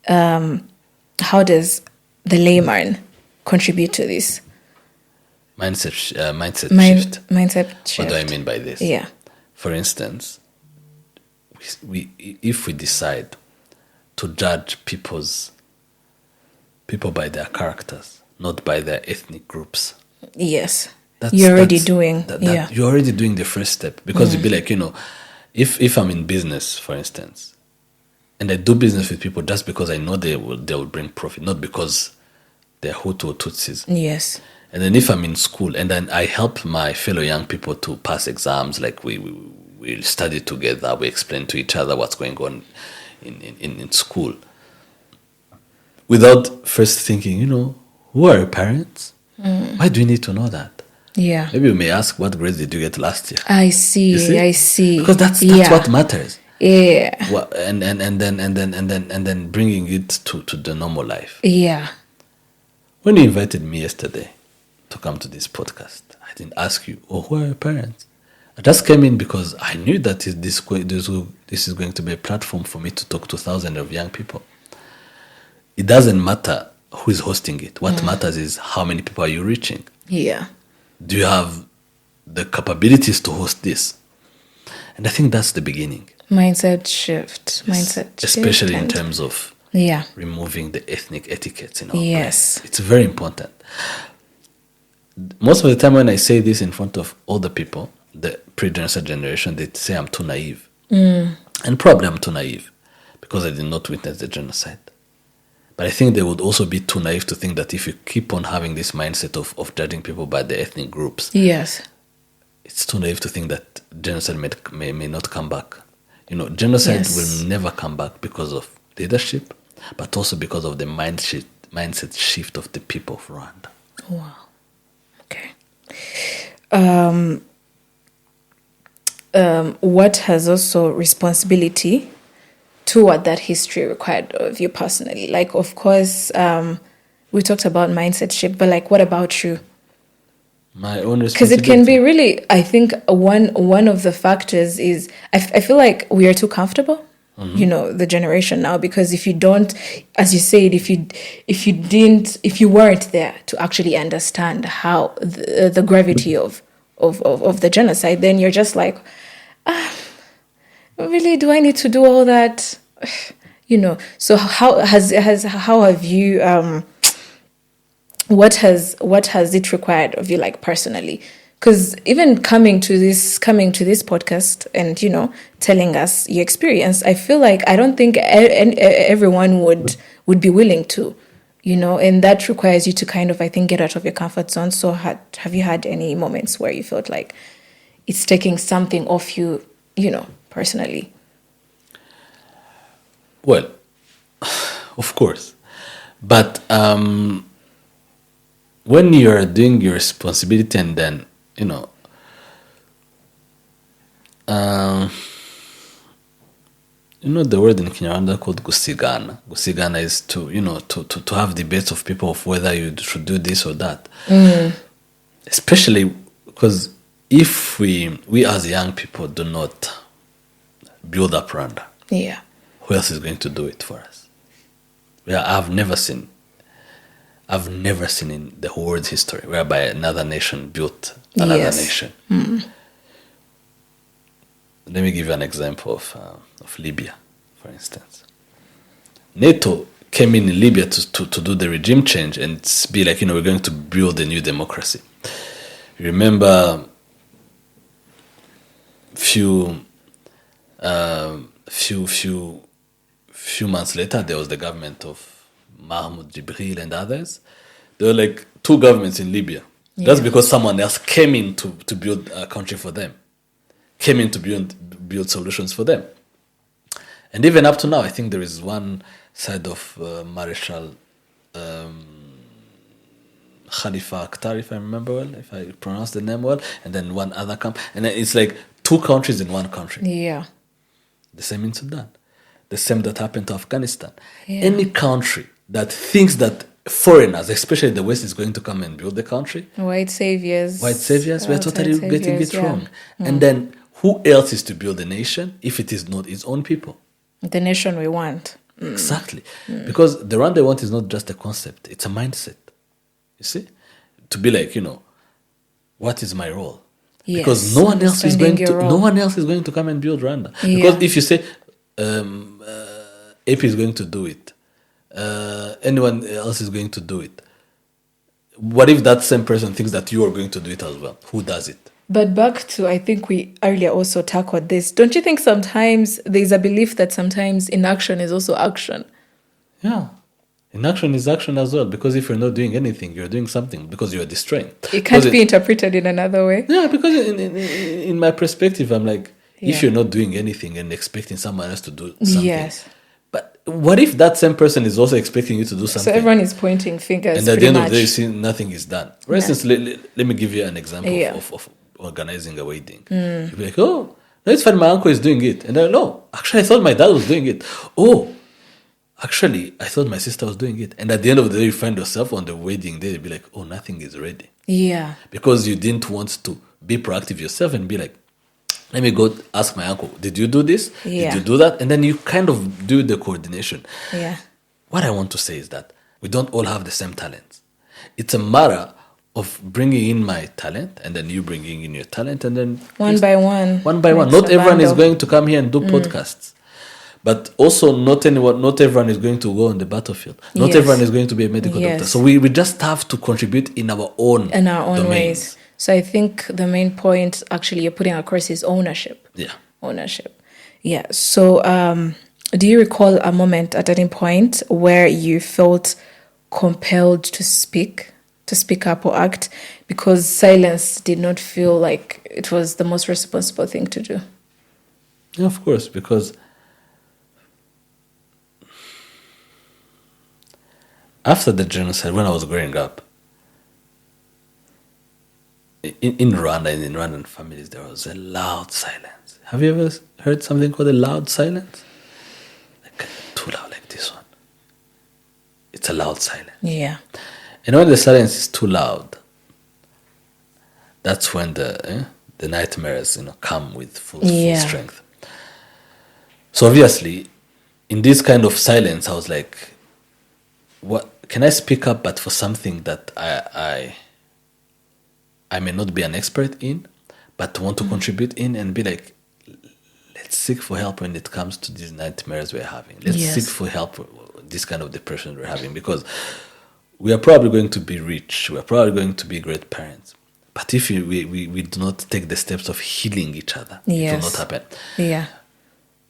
how does the layman contribute to this? Mindset shift. Mindset shift. What do I mean by this? Yeah. For instance, if we decide to judge people by their characters, not by their ethnic groups. Yes. You're already doing the first step, because you'd be like, if I'm in business, for instance, and I do business with people just because I know they will bring profit, not because they're Hutu or Tutsis. Yes. And then if I'm in school and then I help my fellow young people to pass exams, like we study together, we explain to each other what's going on in school, without first thinking, who are your parents? Why do you need to know that? Yeah. Maybe you may ask, what grades did you get last year? I see. I see. Because that's what matters. Yeah. And then bringing it to the normal life. Yeah. When you invited me yesterday to come to this podcast, I didn't ask you, who are your parents? I just came in because I knew that this is going to be a platform for me to talk to thousands of young people. It doesn't matter who is hosting it. What matters is how many people are you reaching? Yeah. Do you have the capabilities to host this? And I think that's the beginning. Mindset shift. Especially in terms of removing the ethnic etiquettes in our brains. It's very important. Most of the time when I say this in front of older people, the pre-genocide generation, they say I'm too naive. And probably I'm too naive because I did not witness the genocide. But I think they would also be too naive to think that if you keep on having this mindset of judging people by the ethnic groups, it's too naive to think that genocide may not come back. Genocide will never come back because of leadership, but also because of the mindset shift of the people of Rwanda. Wow. Okay. What has also responsibility toward that history required of you personally? Like, of course, we talked about mindset shift, but like, what about you? My own responsibility. Because it can be really, I think one of the factors is I feel like we are too comfortable. The generation now, because if you don't, as you said, if you weren't there to actually understand how the gravity of the genocide, then you're just like, really, do I need to do all that? So how have you what has it required of you, like, personally? Because even coming to this podcast and telling us your experience, I feel like I don't think everyone would be willing to, and that requires you to kind of, I think, get out of your comfort zone. So have you had any moments where you felt like it's taking something off you, personally? Well, of course, but when you're doing your responsibility and then the word in Kinyarwanda called gusigana. Gusigana is to have debates of people of whether you should do this or that. Especially because if we as young people do not build up Rwanda, who else is going to do it for us? I've never seen in the whole world's history whereby another nation built another nation. Let me give you an example of Libya, for instance. NATO came in Libya to do the regime change and be like, we're going to build a new democracy. Remember, few months later, there was the government of Mahmoud Jibril and others. There were like two governments in Libya. That's because someone else came in to build a country for them, came in to build solutions for them. And even up to now, I think there is one side of Marshal Khalifa Akhtar, if I remember well, if I pronounce the name well, and then one other camp. And then it's like two countries in one country. Yeah. The same in Sudan. The same that happened to Afghanistan. Any country that thinks that foreigners, especially the West, is going to come and build the country. White saviors. We're totally getting it wrong. And then who else is to build a nation if it is not its own people? The nation we want. Exactly. Because the Rwanda we want is not just a concept, it's a mindset. You see? To be like, what is my role? because Yes, no one else is understanding going to your role. no one else is going to come and build Rwanda. Yeah. Because if you say AP is going to do it, anyone else is going to do it. What if that same person thinks that you are going to do it as well? Who does it? But back to, I think we earlier also tackled this. Don't you think sometimes there's a belief that sometimes inaction is also action? Yeah. Inaction is action as well, because if you're not doing anything, you're doing something because you're destroying. It can't be interpreted in another way. Yeah, because in my perspective, I'm like, Yeah. if you're not doing anything and expecting someone else to do something, Yes. but what if that same person is also expecting you to do So something? everyone is pointing fingers. And at the pretty end of much. the day, you see nothing is done. For instance, let me give you an example Yeah. of organizing a wedding. You'll be like, oh, no, it's fine, my uncle is doing it. And I no, actually, I thought my dad was doing it. Oh, actually, I thought my sister was doing it. And at the end of the day, you find yourself on the wedding day, you'll be like, oh, nothing is ready. Yeah. Because you didn't want to be proactive yourself and be like, let me go ask my uncle, did you do this? Yeah. Did you do that? And then you kind of do the coordination. Yeah. What I want to say is that we don't all have the same talents. It's a matter of bringing in my talent and then you bringing in your talent and then One by one. one by one. Makes Not a everyone is bundle. going to come here and do podcasts. But also not everyone is going to go on the battlefield. Not Yes. everyone is going to be a medical Yes. doctor. So we just have to contribute in our own domains. Ways. So I think the main point actually you're putting across is ownership. Yeah. Ownership. Yeah. So do you recall a moment at any point where you felt compelled to speak up or act because silence did not feel like it was the most responsible thing to do? Yeah, of course, because after the genocide, when I was growing up, in Rwanda and in Rwandan families, there was a loud silence. Have you ever heard something called a loud silence? Like too loud, like this one. It's a loud silence. Yeah. And when the silence is too loud, that's when the nightmares, come with full strength. So obviously, in this kind of silence, I was like, "What can I speak up?" But for something that I may not be an expert in, but want to contribute in and be like, let's seek for help when it comes to these nightmares we're having. Let's seek for help with this kind of depression we're having, because we are probably going to be rich. We are probably going to be great parents. But if we do not take the steps of healing each other, it will not happen. Yeah.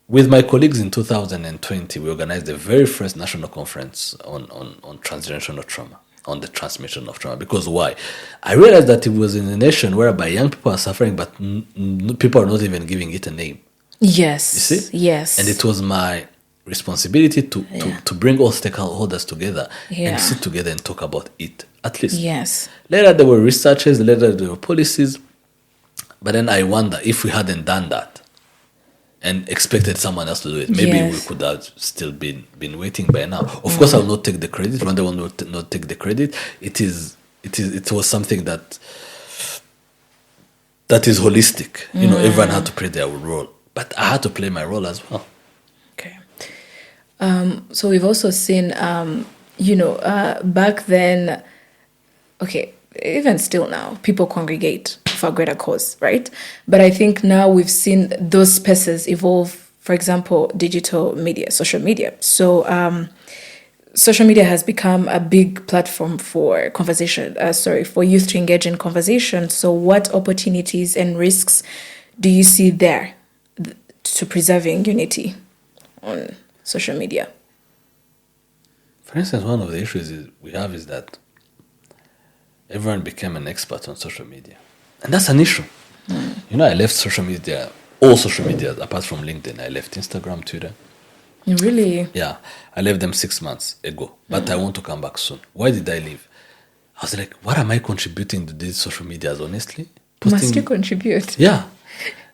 With my colleagues in 2020, we organized the very first national conference on transgenerational trauma, on the transmission of trauma. Because why? I realized that it was in a nation whereby young people are suffering, but people are not even giving it a name. Yes. You see? Yes. And it was my responsibility to bring all stakeholders together and sit together and talk about it, at least. Yes. Later there were researches, later there were policies. But then I wonder if we hadn't done that and expected someone else to do it, maybe we could have still been waiting by now. Of course, I will not take the credit. Rwanda will not take the credit. It was something that is holistic. Everyone had to play their role, but I had to play my role as well. Okay. So we've also seen, back then, okay, even still now, people congregate for a greater cause, right? But I think now we've seen those spaces evolve, for example, digital media, social media. So social media has become a big platform for for youth to engage in conversation. So what opportunities and risks do you see there to preserving unity on social media? For instance, one of the issues we have is that everyone became an expert on social media. And that's an issue. I left social media, all social media, apart from LinkedIn. I left Instagram, Twitter. Really? Yeah, I left them 6 months ago, but I want to come back soon. Why did I leave? I was like, what am I contributing to these social medias, honestly? Must you contribute? Yeah.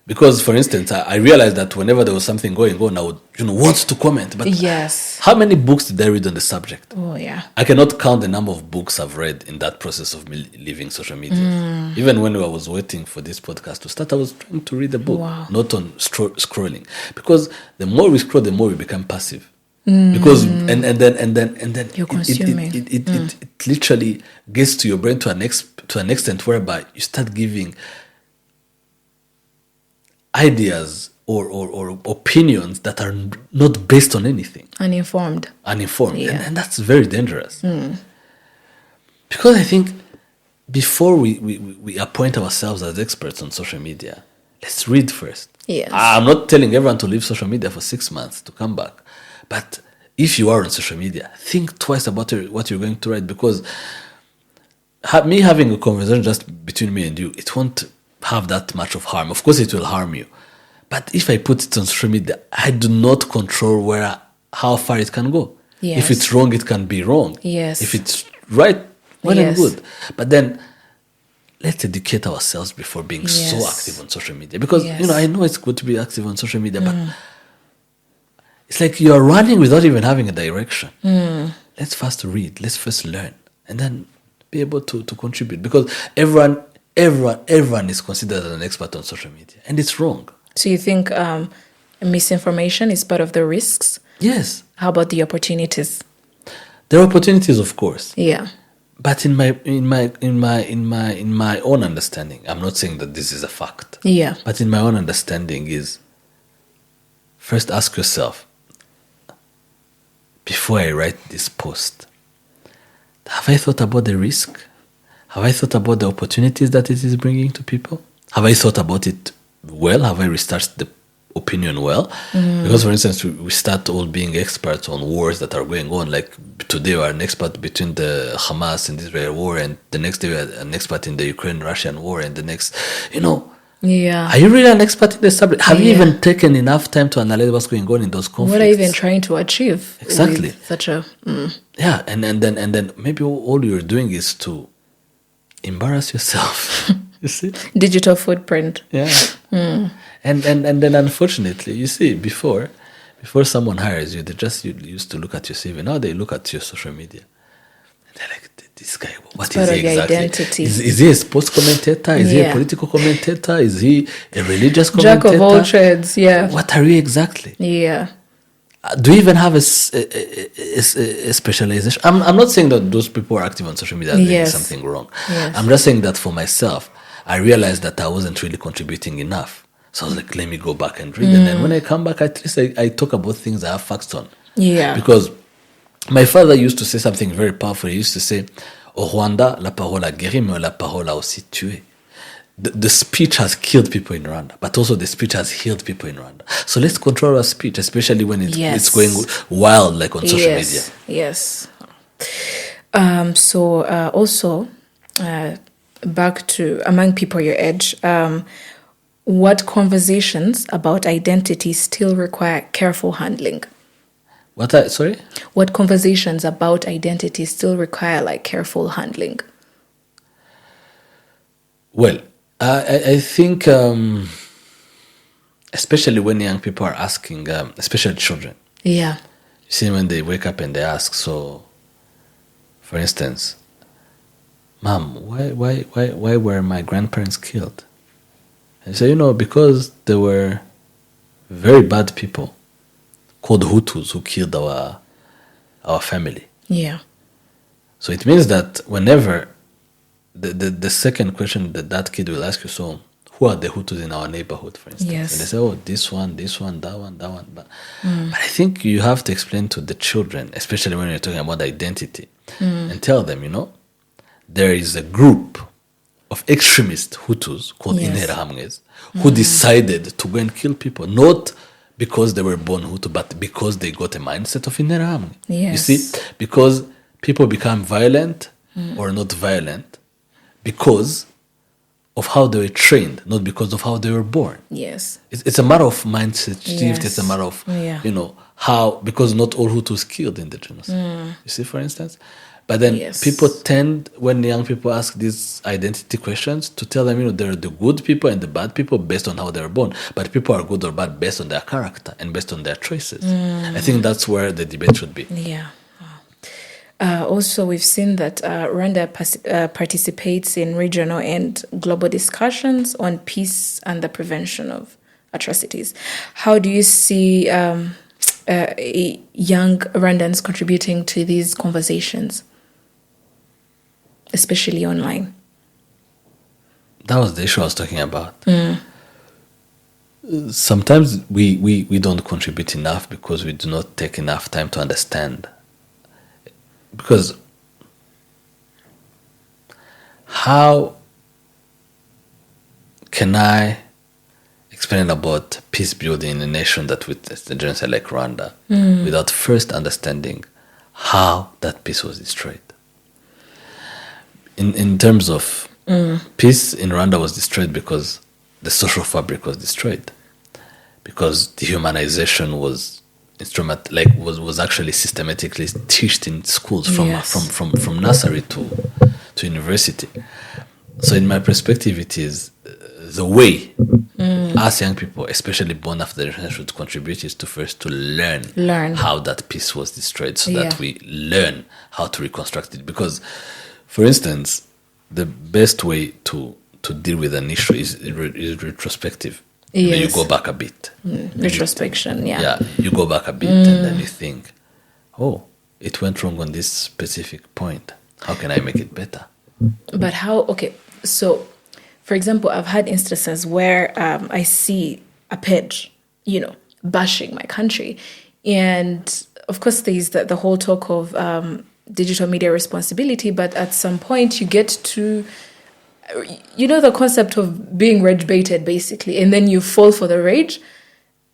Because, for instance, I realized that whenever there was something going on, I would, want to comment. But yes. How many books did I read on the subject? Oh, yeah. I cannot count the number of books I've read in that process of me leaving social media. Even when I was waiting for this podcast to start, I was trying to read a book, not on scrolling. Because the more we scroll, the more we become passive. Because and then you're consuming. It literally gets to your brain to an extent whereby you start giving ideas or opinions that are not based on anything. Uninformed. Yeah. And that's very dangerous. Because I think before we appoint ourselves as experts on social media, let's read first. Yes. I'm not telling everyone to leave social media for 6 months to come back. But if you are on social media, think twice about what you're going to write, because me having a conversation just between me and you, it won't have that much of harm. Of course, it will harm you. But if I put it on social media, I do not control how far it can go. Yes. If it's wrong, it can be wrong. Yes. If it's right, well and Yes. good. But then let's educate ourselves before being so Yes. active on social media. Because, Yes. I know it's good to be active on social media, but it's like you're running without even having a direction. Let's first read, let's first learn, and then be able to contribute. Because everyone is considered an expert on social media, and it's wrong. So you think misinformation is part of the risks? Yes, How about the opportunities? there are opportunities, of course. Yeah. But in my own understanding, I'm not saying that this is a fact. Yeah. But in my own understanding is, first ask yourself, before I write this post, have I thought about the risk? Have I thought about the opportunities that it is bringing to people? Have I thought about it well? Have I researched the opinion well? Because, for instance, we start all being experts on wars that are going on. Like today, we are an expert between the Hamas and Israel war, and the next day, we are an expert in the Ukraine-Russian war, and the next, Yeah. are you really an expert in the subject? Have you even taken enough time to analyze what's going on in those conflicts? What are you even trying to achieve? Exactly. With such a. Yeah, and then maybe all you're doing is to embarrass yourself. You see? Digital footprint. Yeah. And then unfortunately, you see, before someone hires you, you used to look at your CV. Now they look at your social media. And they're like, this guy, what is part he of your exactly? identity. Is he a sports commentator? Is he a Yeah. political commentator? Is he a religious Jack commentator? of all trades. Yeah. What are you exactly? Yeah. Do you even have a specialization? I'm not saying that those people are active on social media are doing Yes. something wrong. Yes. I'm just saying that for myself, I realized that I wasn't really contributing enough. So I was like, let me go back and read. And then when I come back, at least I talk about things I have facts on. Yeah. Because my father used to say something very powerful. He used to say, au Rwanda, la parole a guéri, mais la parole a aussi tué. The speech has killed people in Rwanda, but also the speech has healed people in Rwanda. So let's control our speech, especially when it's going wild, like on social media. Yes. Also, back to among people your age, what conversations about identity still require careful handling? Sorry? What conversations about identity still require careful handling? Well, I think, especially when young people are asking, especially children. Yeah. You see, when they wake up and they ask, so, for instance, Mom, why were my grandparents killed? And say, because they were very bad people called Hutus who killed our family. Yeah. So it means that whenever the second question that kid will ask you, so who are the Hutus in our neighborhood, for instance? Yes. And they say, oh, this one, that one. But I think you have to explain to the children, especially when you're talking about identity, and tell them, there is a group of extremist Hutus called Interahamwe who decided to go and kill people, not because they were born Hutu, but because they got a mindset of Interahamwe. Yes. You see, because people become violent or not violent because of how they were trained, not because of how they were born. Yes. It's a matter of mindset shift. Yes. It's a matter of, how, because not all Hutus killed in the genocide. You see, for instance? But then people tend, when young people ask these identity questions, to tell them, there are the good people and the bad people based on how they were born. But people are good or bad based on their character and based on their choices. I think that's where the debate should be. Yeah. Also, we've seen that Rwanda participates in regional and global discussions on peace and the prevention of atrocities. How do you see young Rwandans contributing to these conversations, especially online? That was the issue I was talking about. Sometimes we don't contribute enough because we do not take enough time to understand. Because how can I explain about peace building in a nation that witnessed a genocide like Rwanda without first understanding how that peace was destroyed? In terms of peace in Rwanda was destroyed because the social fabric was destroyed, because dehumanization was was actually systematically taught in schools from nursery to university. So in my perspective, it is the way us young people, especially born after the generation, should contribute is to first to learn how that peace was destroyed, so that we learn how to reconstruct it. Because, for instance, the best way to deal with an issue is retrospective. Yes. You go back a bit. Retrospection, Yeah, you go back a bit and then you think, oh, it went wrong on this specific point. How can I make it better? But how, okay, so, for example, I've had instances where I see a page, bashing my country. And, of course, there's the whole talk of digital media responsibility, but at some point you get to... the concept of being rage baited, basically, and then you fall for the rage,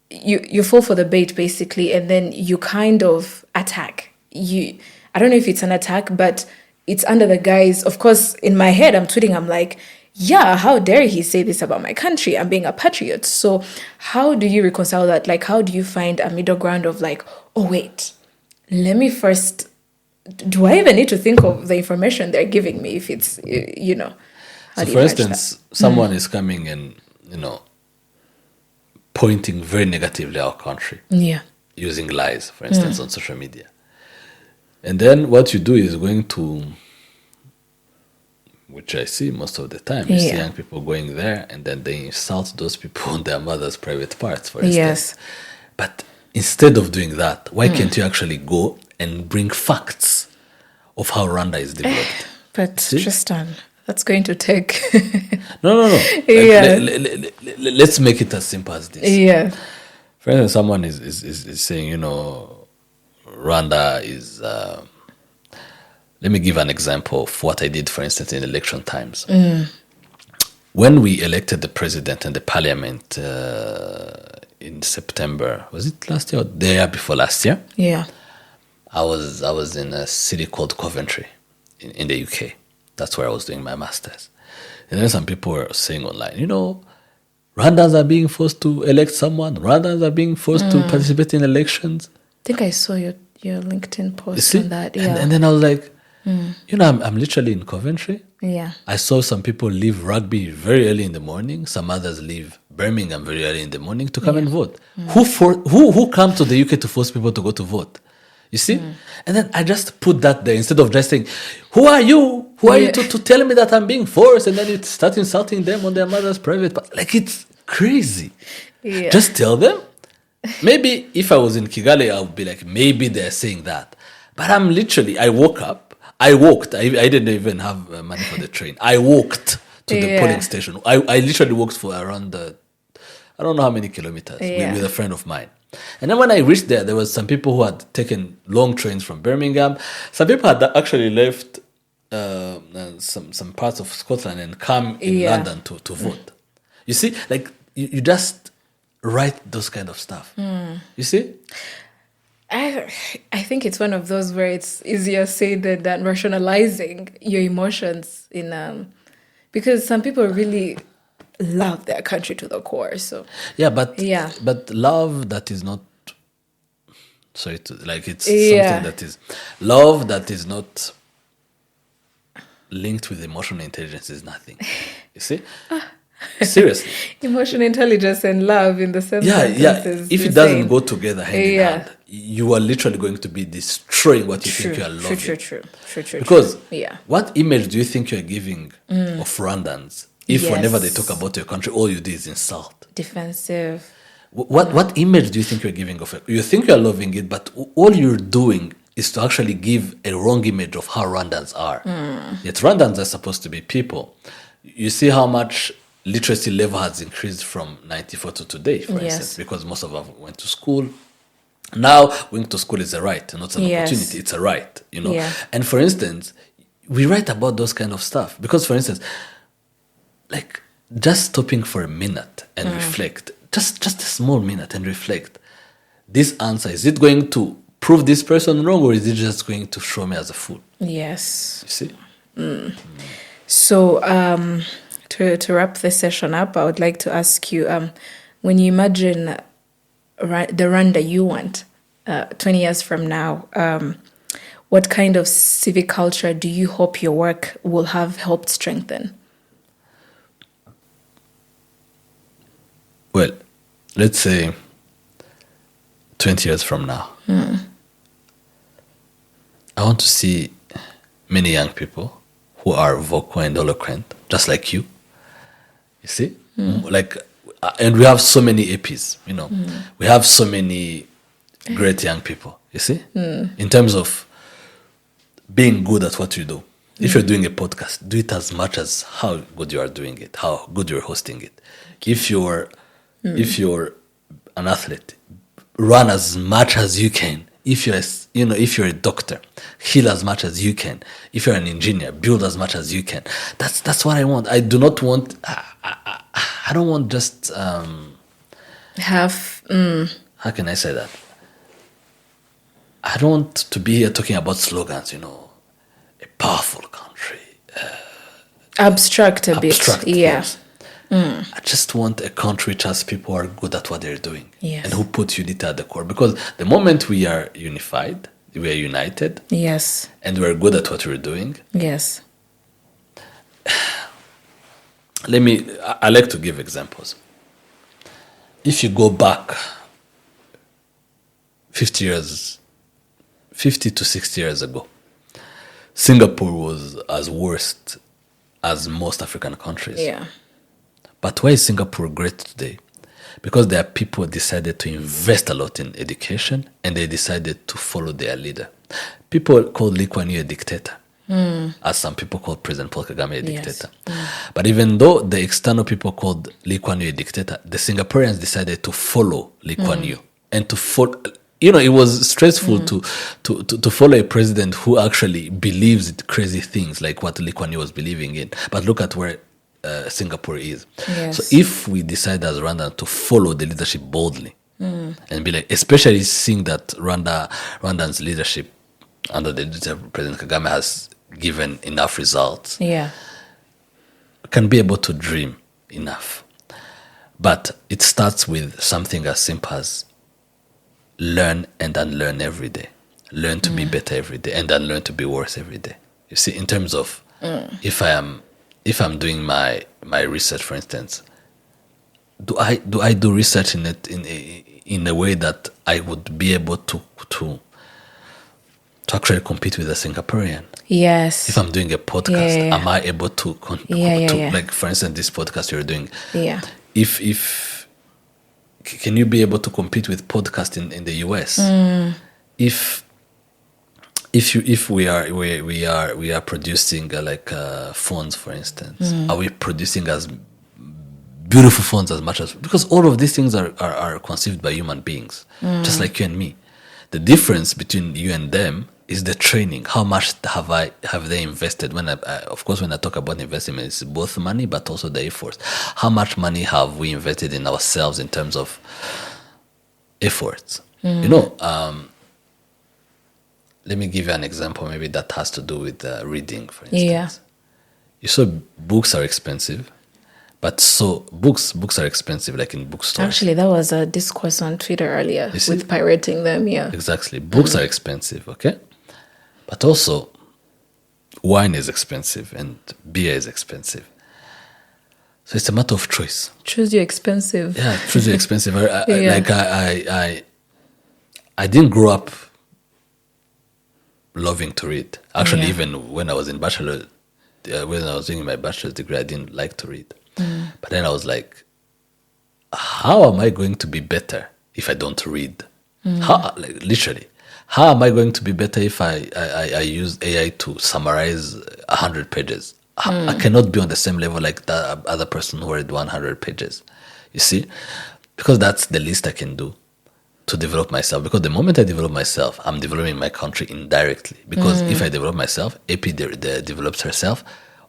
you fall for the bait, basically, and then you kind of attack. I don't know if it's an attack, but it's under the guise, of course, in my head, I'm tweeting, I'm like, yeah, how dare he say this about my country? I'm being a patriot. So how do you reconcile that? Like, how do you find a middle ground of like, oh, wait, let me first, do I even need to think of the information they're giving me if it's, So, for instance, someone is coming and, pointing very negatively at our country. Yeah. Using lies, for instance, on social media. And then what you do is going to, which I see most of the time, you see young people going there and then they insult those people on their mother's private parts, for instance. Yes. But instead of doing that, why can't you actually go and bring facts of how Rwanda is developed? But Tristan... That's going to take... No. Yeah. Let's make it as simple as this. Yeah. For instance, someone is saying, Rwanda is... let me give an example of what I did, for instance, in election times. When we elected the president and the parliament in September, was it last year or the year before last year? Yeah. I was in a city called Coventry in the UK. That's where I was doing my master's. And then some people were saying online, Rwandans are being forced to elect someone. Rwandans are being forced to participate in elections. I think I saw your LinkedIn post on that. Yeah. And then I was like, I'm literally in Coventry. Yeah. I saw some people leave rugby very early in the morning. Some others leave Birmingham very early in the morning to come and vote. Who come to the UK to force people to go to vote? You see? And then I just put that there instead of just saying, who are you? Who are you to tell me that I'm being forced? And then you start insulting them on their mother's private part. Like, it's crazy. Yeah. Just tell them. Maybe if I was in Kigali, I would be like, maybe they're saying that. But I woke up. I walked. I didn't even have money for the train. I walked to the polling station. I literally walked for around, I don't know how many kilometers with a friend of mine. And then when I reached there was some people who had taken long trains from Birmingham. Some people had actually left some parts of Scotland and come in London to vote. You see, like you just write those kind of stuff. You see? I think it's one of those where it's easier said than rationalizing your emotions because some people really love their country to the core. So but love that is not it's something that is love that is not linked with emotional intelligence is nothing. You see? Seriously. Emotional intelligence and love in the same sentences. If it doesn't go together hand in hand, you are literally going to be destroying what you think you are loving. True. Because what image do you think you are giving of Rwandans if whenever they talk about your country, all you do is insult? Defensive. What image do you think you're giving of it? You think you're loving it, but all you're doing is to actually give a wrong image of how Rwandans are. Yet Rwandans are supposed to be people. You see how much literacy level has increased from 94 to today, for Yes. instance, because most of us went to school. Now, going to school is a right, not an Yes. opportunity. It's a right, Yeah. And for instance, we write about those kind of stuff because, for instance, like just stopping for a minute and reflect, just a small minute and reflect. This answer, is it going to prove this person wrong, or is it just going to show me as a fool? Yes. You see? So, to wrap this session up, I would like to ask you, when you imagine the Rwanda you want 20 years from now, what kind of civic culture do you hope your work will have helped strengthen? Well, let's say 20 years from now, I want to see many young people who are vocal and eloquent, just like you. You see? Like, and we have so many APs, We have so many great young people, you see? In terms of being good at what you do. If you're doing a podcast, do it as much as how good you are doing it, how good you're hosting it. If you're an athlete, run as much as you can. If you're a doctor, heal as much as you can. If you're an engineer, build as much as you can. That's what I want. I do not want. I don't want just How can I say that? I don't want to be here talking about slogans. A powerful country. abstract a bit. Abstract Yeah. things. I just want a country which has people who are good at what they're doing, Yes. and who put unity at the core. Because the moment we are unified, we are united, Yes. and we're good at what we're doing. Yes. I like to give examples. If you go back 50 to 60 years ago, Singapore was as worst as most African countries. Yeah. But why is Singapore great today? Because there are people who decided to invest a lot in education, and they decided to follow their leader. People call Lee Kuan Yew a dictator, as some people call President Paul Kagame a dictator. But even though the external people called Lee Kuan Yew a dictator, the Singaporeans decided to follow Lee Kuan Yew and to follow. It was stressful to follow a president who actually believes in crazy things like what Lee Kuan Yew was believing in. But look at where Singapore is. Yes. So if we decide as Rwanda to follow the leadership boldly and be like, especially seeing that Rwandan's leadership under the leadership of President Kagame has given enough results, Yeah. can be able to dream enough. But it starts with something as simple as learn and unlearn every day. Learn to be better every day and unlearn to be worse every day. You see, in terms of if I'm doing my research, for instance, do I do research in it in a way that I would be able to actually compete with a Singaporean? Yes. If I'm doing a podcast, Yeah. am I able to Yeah. like, for instance, this podcast you're doing? Yeah. If can you be able to compete with podcast in the US? If we are producing phones, for instance, are we producing as beautiful phones as much as, because all of these things are conceived by human beings, just like you and me. The difference between you and them is the training. How much have they invested? Of course, when I talk about investment, it's both money but also the effort. How much money have we invested in ourselves in terms of efforts? Let me give you an example. Maybe that has to do with reading, for instance. Yeah. You saw books are expensive, but books are expensive, like in bookstores. Actually, that was a discourse on Twitter earlier You see? with pirating them. Yeah. Exactly. Books are expensive, okay? But also, wine is expensive and beer is expensive. So it's a matter of choice. Choose your expensive. Yeah, choose your expensive. Yeah. I didn't grow up loving to read. Actually, Yeah. even when I was when I was doing my bachelor's degree, I didn't like to read. But then I was like, how am I going to be better if I don't read? Literally, how am I going to be better if I use AI to summarize 100 pages? I cannot be on the same level like the other person who read 100 pages. You see? Because that's the least I can do to develop myself. Because the moment I develop myself, I'm developing my country indirectly. Because if I develop myself, AP develops herself.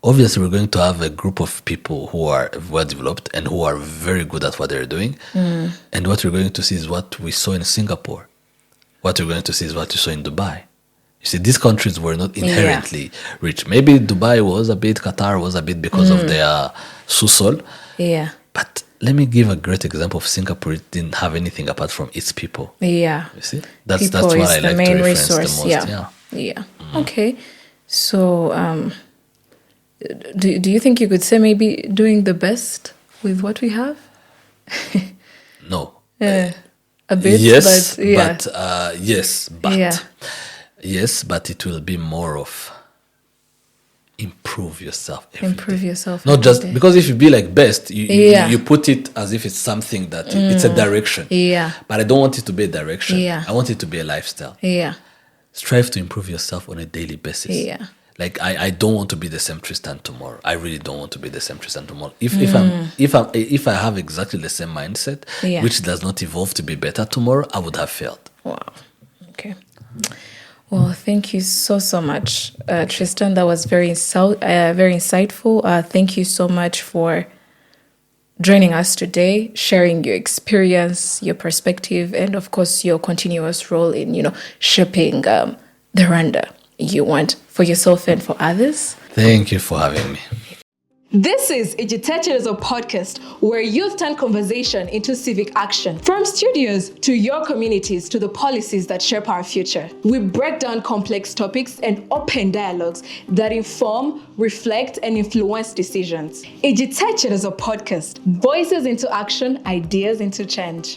Obviously, we're going to have a group of people who are well developed and who are very good at what they're doing. And what we're going to see is what we saw in Singapore. What we're going to see is what we saw in Dubai. You see, these countries were not inherently rich. Maybe Dubai was a bit, Qatar was a bit because of their sous-sol. Yeah. But let me give a great example of Singapore. It didn't have anything apart from its people. Yeah. You see? That's People what is I the like main to reference resource. the most. Yeah. Okay. So, do you think you could say maybe doing the best with what we have? No. A bit, Yes, but yeah. Yes, but it will be more of improve yourself every Improve day. yourself. Not every just day. because if you be like best, Yeah. you put it as if it's something that it's a direction. Yeah. But I don't want it to be a direction. Yeah. I want it to be a lifestyle. Yeah. Strive to improve yourself on a daily basis. Yeah. Like I don't want to be the same Tristan tomorrow. I really don't want to be the same Tristan tomorrow. If I have exactly the same mindset, Yeah. which does not evolve to be better tomorrow, I would have failed. Wow. Okay. Well, thank you so much, Tristan. That was very insightful. Thank you so much for joining us today, sharing your experience, your perspective, and of course your continuous role in shaping the Rwanda you want for yourself and for others. Thank you for having me. This is Igitekerezo podcast, where youth turn conversation into civic action. From studios to your communities to the policies that shape our future. We break down complex topics and open dialogues that inform, reflect, and influence decisions. Igitekerezo podcast, voices into action, ideas into change.